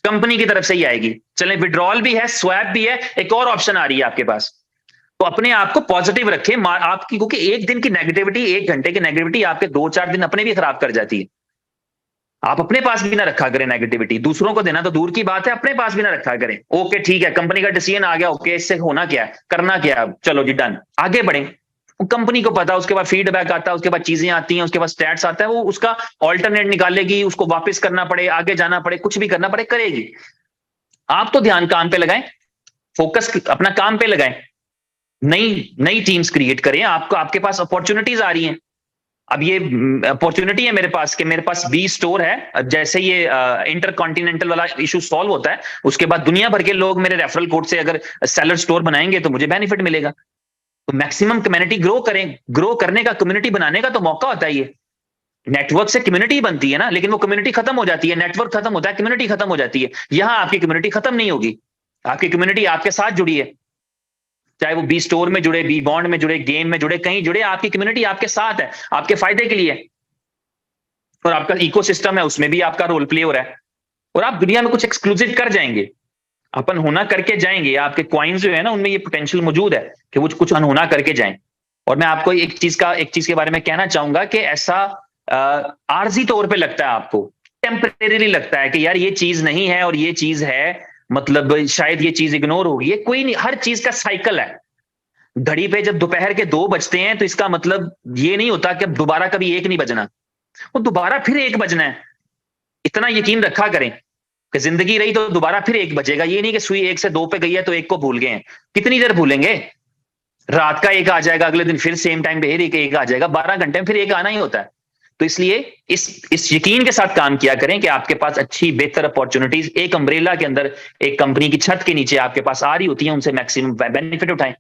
S2: कंपनी की तरफ से ही आएगी। चले विड्रॉल भी है, स्वैप भी है, एक और ऑप्शन आ रही है आपके पास। तो अपने आप को पॉजिटिव रखें, आपकी, क्योंकि एक दिन की नेगेटिविटी, एक घंटे की नेगेटिविटी आपके 2-4 दिन अपने भी खराब कर जाती है। आप अपने पास भी ना रखा करें नेगेटिविटी, दूसरों को देना तो दूर की बात है, अपने पास भी ना रखा करें। ओके ठीक है, कंपनी का डिसीजन आ गया, ओके इससे होना क्या है, करना क्या है, चलो जी डन, आगे बढ़े। कंपनी को पता, उसके बाद फीडबैक आता है, उसके बाद चीजें आती हैं, उसके बाद स्टैट्स आता है, वो उसका ऑल्टरनेट निकालेगी, उसको वापस करना पड़े, आगे जाना पड़े, कुछ भी करना पड़े, करेगी। आप तो ध्यान काम पे लगाएं, फोकस अपना काम पे लगाएं, नई नई टीम्स क्रिएट करें। आपको, आपके पास अपॉर्चुनिटीज आ रही हैं। अब ये अपॉर्चुनिटी है मेरे पास कि मेरे पास बी स्टोर है, जैसे ये इंटर कॉन्टिनेंटल वाला इशू सॉल्व होता है, उसके बाद दुनिया भर के लोग मेरे रेफरल कोड से अगर सेलर स्टोर बनाएंगे तो मुझे बेनिफिट मिलेगा। तो मैक्सिमम कम्युनिटी ग्रो करें, ग्रो करने का, कम्युनिटी बनाने का तो मौका होता है ये। नेटवर्क से कम्युनिटी बनती है ना, लेकिन वो कम्युनिटी खत्म हो जाती है, नेटवर्क खत्म होता है, कम्युनिटी खत्म हो जाती है। यहां आपकी कम्युनिटी खत्म नहीं होगी, आपकी कम्युनिटी आपके साथ जुड़ी है, चाहे वो बी स्टोर में जुड़े, बी बॉन्ड में जुड़े, गेम में जुड़े, कहीं जुड़े, आपकी कम्युनिटी आपके साथ है, आपके फायदे के लिए। और आपका इकोसिस्टम है, उसमें भी आपका रोल प्ले हो रहा है, और आप दुनिया में कुछ एक्सक्लूसिव कर जाएंगे, अपन होना करके जाएंगे। आपके क्वाइंस जो है ना, उनमें ये पोटेंशियल मौजूद है कि वो कुछ अनहोना करके जाएं। और मैं आपको एक चीज के बारे में कहना चाहूंगा कि ऐसा आर्जी तौर पे लगता है आपको, टेम्परेरी लगता है कि यार ये चीज नहीं है और ये चीज है, मतलब शायद ये चीज इग्नोर होगी, कोई नहीं, हर चीज का साइकिल है। घड़ी पे जब दोपहर के 2 बजते हैं तो इसका मतलब ये नहीं होता कि अब दोबारा कभी 1 नहीं बजना, वो दोबारा फिर 1 बजना है। इतना यकीन रखा करें कि जिंदगी रही तो दोबारा फिर 1 बजेगा। ये नहीं कि सुई 1 से 2 पे गई है तो 1 को भूल गए हैं, कितनी देर भूलेंगे? रात का 1 आ जाएगा, अगले दिन फिर सेम टाइम पे 1 आ जाएगा, 12 घंटे में फिर 1 आना ही होता है। तो इसलिए इस यकीन के साथ काम किया करें कि आपके पास अच्छी बेहतर अपॉर्चुनिटीज एक अम्ब्रेला के अंदर, एक कंपनी की छत के नीचे आपके पास आ रही होती है, उनसे मैक्सिमम बेनिफिट उठाएं।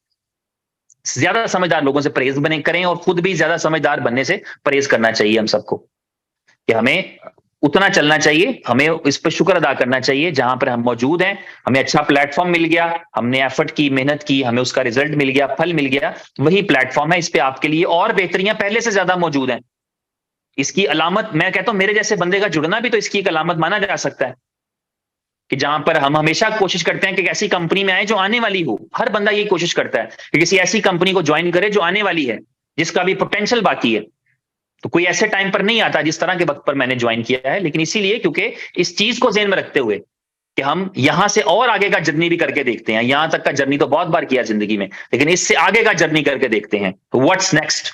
S2: ज्यादा समझदार लोगों से परहेज बने करें, और खुद भी ज्यादा समझदार बनने से परहेज करना चाहिए हम सबको, कि हमें उतना चलना चाहिए, हमें इस पर शुक्र अदा करना चाहिए जहां पर हम मौजूद हैं। हमें अच्छा प्लेटफॉर्म मिल गया, हमने एफर्ट की, मेहनत की, हमें उसका रिजल्ट मिल गया, फल मिल गया, वही प्लेटफॉर्म है। इस पे आपके लिए और बेहतरियां पहले से ज्यादा मौजूद हैं। इसकी अलामत, मैं कहता हूं, मेरे जैसे बंदे का जुड़ना भी तो इसकी एक अलामत माना जा सकता है, कि जहां पर हम हमेशा कोशिश करते हैं कि ऐसी कंपनी में आए जो आने वाली हो। हर बंदा यही कोशिश करता है कि किसी ऐसी कंपनी को ज्वाइन करे जो आने वाली है, जिसका भी पोटेंशियल बाकी है। तो कोई ऐसे टाइम पर नहीं आता जिस तरह के वक्त पर मैंने ज्वाइन किया है, लेकिन इसीलिए क्योंकि इस चीज को ज़हन में रखते हुए कि हम यहां से और आगे का जर्नी भी करके देखते हैं। यहां तक का जर्नी तो बहुत बार किया जिंदगी में, लेकिन इससे आगे का जर्नी करके देखते हैं, तो व्हाट्स नेक्स्ट।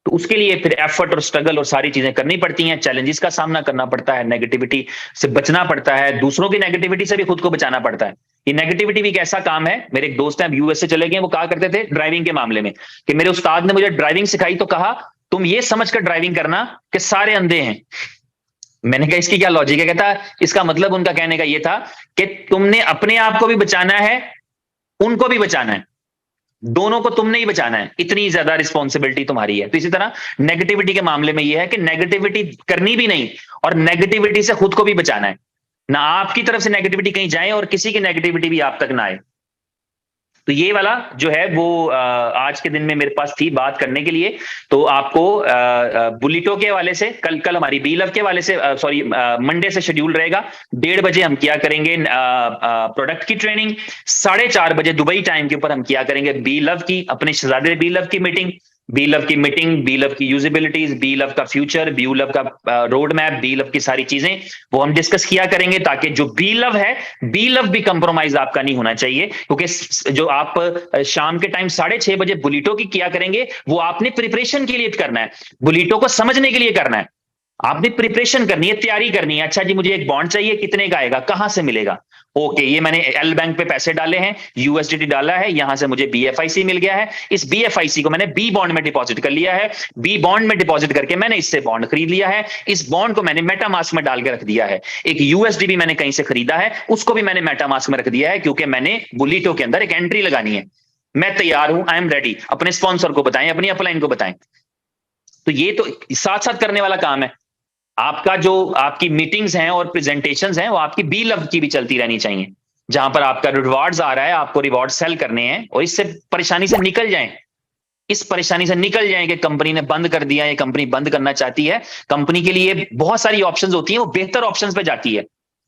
S2: तो उसके लिए फिर एफर्ट और स्ट्रगल और सारी चीजें करनी पड़ती हैं, चैलेंजेस का सामना करना पड़ता है, नेगेटिविटी से बचना पड़ता है, दूसरों की नेगेटिविटी से भी खुद को बचाना पड़ता है। ये नेगेटिविटी भी एक ऐसा काम है, मेरे एक दोस्त हैं यूएस से चले गए, वो कहा करते थे ड्राइविंग के मामले में कि मेरे उस्ताद ने मुझे ड्राइविंग सिखाई तो कहा तुम ये समझकर ड्राइविंग करना कि सारे अंधे हैं। मैंने कहा इसकी क्या लॉजिक है? कहता इसका मतलब उनका कहने का ये था कि तुमने अपने आप को भी बचाना है, उनको भी बचाना है, दोनों को तुमने ही बचाना है, इतनी ज्यादा रिस्पॉन्सिबिलिटी तुम्हारी है। तो इसी तरह नेगेटिविटी के मामले में यह है कि नेगेटिविटी करनी भी नहीं, और नेगेटिविटी से खुद को भी बचाना है, ना आपकी तरफ से नेगेटिविटी कहीं जाए और किसी की नेगेटिविटी भी आप तक ना आए। तो ये वाला जो है वो आज के दिन में मेरे पास थी बात करने के लिए। तो आपको बुलिटो के वाले से कल हमारी बी लव के वाले से सॉरी मंडे से शेड्यूल रहेगा। 1:30 बजे हम किया करेंगे प्रोडक्ट की ट्रेनिंग, 4:30 बजे दुबई टाइम के ऊपर हम किया करेंगे बी लव की, अपने शहजादे बी लव की मीटिंग। बी लव की मीटिंग, बी लव की यूजिबिलिटीज, बी लव का फ्यूचर, बी लव का रोड मैप, बी लव की सारी चीजें वो हम डिस्कस किया करेंगे, ताकि जो बी लव है, बी लव भी कंप्रोमाइज आपका नहीं होना चाहिए। क्योंकि जो आप शाम के टाइम 6:30 बजे बुलिटो की किया करेंगे, वो आपने प्रिपरेशन के लिए करना है, बुलिटो को समझने के लिए करना है। आपने प्रिपरेशन करनी है, तैयारी करनी है। अच्छा जी मुझे एक बॉन्ड चाहिए, कितने का आएगा, कहां से मिलेगा, ओके, ये मैंने एल बैंक पे पैसे डाले हैं, यूएसडीटी डाला है, यहां से मुझे बीएफआईसी मिल गया है, इस बीएफआईसी को मैंने बी बॉन्ड में डिपॉजिट कर लिया है, बी बॉन्ड में डिपॉजिट करके मैंने इससे बॉन्ड खरीद लिया है, इस बॉन्ड को मैंने मेटामास्क में डाल के रख दिया है, एक यूएसडी भी मैंने कहीं से खरीदा है, उसको भी मैंने मेटामास्क में रख दिया है, क्योंकि मैंने बुलिटो के अंदर एक एंट्री लगानी है, मैं तैयार हूं, आई एम रेडी। अपने स्पॉन्सर को बताएं, अपनी अपलाइन को बताएं। तो ये तो साथ साथ करने वाला काम है। आपका जो आपकी मीटिंग्स हैं और प्रेजेंटेशंस हैं वो आपकी बी लव की भी चलती रहनी चाहिए, जहां पर आपका रिवॉर्ड्स आ रहा है, आपको रिवॉर्ड सेल करने हैं, और इससे परेशानी से निकल जाएं, इस परेशानी से निकल जाएं कि कंपनी ने बंद कर दिया, ये कंपनी बंद करना चाहती है। कंपनी के लिए बहुत सारी ऑप्शंस होती हैं, वो बेहतर ऑप्शंस पे जाती है।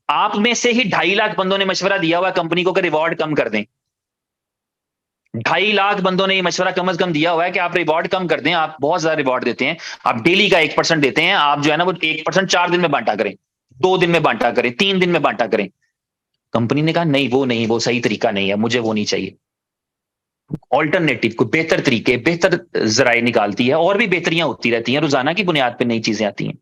S2: आप में से ही 2.5 लाख बंदों ने मशवरा दिया हुआ है कंपनी को कि रिवॉर्ड कम कर दें, 2.5 लाख बंदों ने ये मशवरा कम से कम दिया हुआ है कि आप रिवॉर्ड कम कर दें, आप बहुत ज्यादा रिवॉर्ड देते हैं, आप डेली का 1% देते हैं, आप जो है ना वो 1% 4 दिन में बांटा करें, 2 दिन में बांटा करें, 3 दिन में बांटा करें। कंपनी ने कहा नहीं, वो सही तरीका नहीं है, मुझे वो नहीं चाहिए। ऑल्टरनेटिव को बेहतर तरीके, बेहतर जराए निकालती है, और भी बेहतरियां होती रहती हैं, रोजाना की बुनियाद पर नई चीजें आती हैं।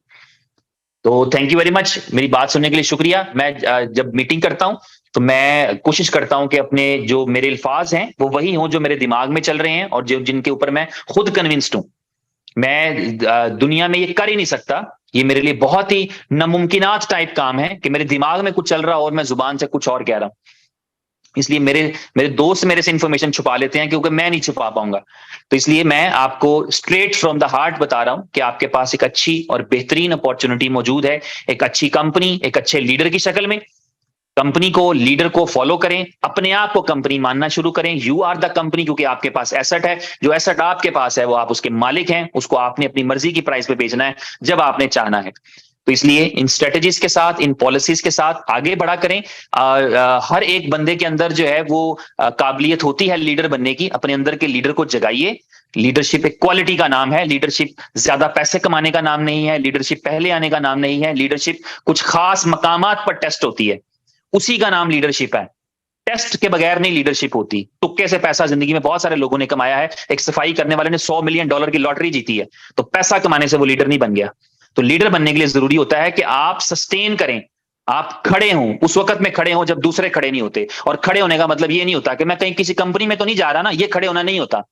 S2: तो थैंक यू वेरी मच, मेरी बात सुनने के लिए शुक्रिया। मैं जब मीटिंग करता हूं तो मैं कोशिश करता हूं कि अपने जो मेरे अल्फाज हैं वो वही हों जो मेरे दिमाग में चल रहे हैं और जो जिनके ऊपर मैं खुद कन्विंस्ड हूं। मैं दुनिया में ये कर ही नहीं सकता, ये मेरे लिए बहुत ही नामुमकिनात टाइप काम है कि मेरे दिमाग में कुछ चल रहा हो और मैं जुबान से कुछ और कह रहा हूं। इसलिए मेरे मेरे दोस्त मेरे से इंफॉर्मेशन छुपा लेते हैं क्योंकि मैं नहीं छुपा पाऊंगा। तो इसलिए मैं आपको स्ट्रेट फ्रॉम द हार्ट बता रहा हूं कि आपके पास एक अच्छी और बेहतरीन अपॉर्चुनिटी मौजूद है, एक अच्छी कंपनी, एक अच्छे लीडर की शक्ल में। कंपनी को, लीडर को फॉलो करें, अपने आप को कंपनी मानना शुरू करें। यू आर द कंपनी, क्योंकि आपके पास एसेट है, जो एसेट आपके पास है वो आप उसके मालिक हैं, उसको आपने अपनी मर्जी की प्राइस पे बेचना है जब आपने चाहना है। तो इसलिए इन स्ट्रेटजीज के साथ, इन पॉलिसीज के साथ आगे बढ़ा करें। हर एक बंदे के अंदर जो है वो काबिलियत होती है लीडर बनने की, अपने अंदर के लीडर को जगाइए। लीडरशिप एक क्वालिटी का नाम है, लीडरशिप ज्यादा पैसे कमाने का नाम नहीं है, लीडरशिप पहले आने का नाम नहीं है, लीडरशिप कुछ खास मकामात पर टेस्ट होती है, उसी का नाम लीडरशिप है। टेस्ट के बगैर नहीं लीडरशिप होती। तुक्के से पैसा जिंदगी में बहुत सारे लोगों ने कमाया है। एक सफाई करने वाले ने $100 मिलियन की लॉटरी जीती है, तो पैसा कमाने से वो लीडर नहीं बन गया। तो लीडर बनने के लिए जरूरी होता है कि आप सस्टेन करें, आप खड़े हों, उस वक्त में खड़े हों जब दूसरे खड़े नहीं होते। और खड़े होने का मतलब ये नहीं होता कि मैं कहीं किसी कंपनी में तो नहीं जा रहा ना, ये खड़े होना नहीं होता।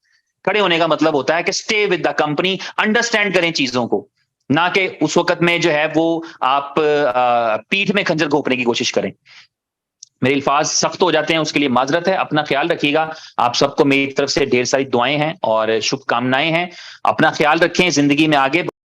S2: खड़े होने का मतलब होता है कि stay with the company, understand करें चीजों को, ना कि उस वक्त में जो है वो आप पीठ में खंजर घोंपने की कोशिश करें। मेरे अल्फाज सख्त हो जाते हैं, उसके लिए माजरत है। अपना ख्याल रखिएगा। आप सबको मेरी तरफ से ढेर सारी दुआएं हैं और शुभकामनाएं हैं। अपना ख्याल रखें, जिंदगी में आगे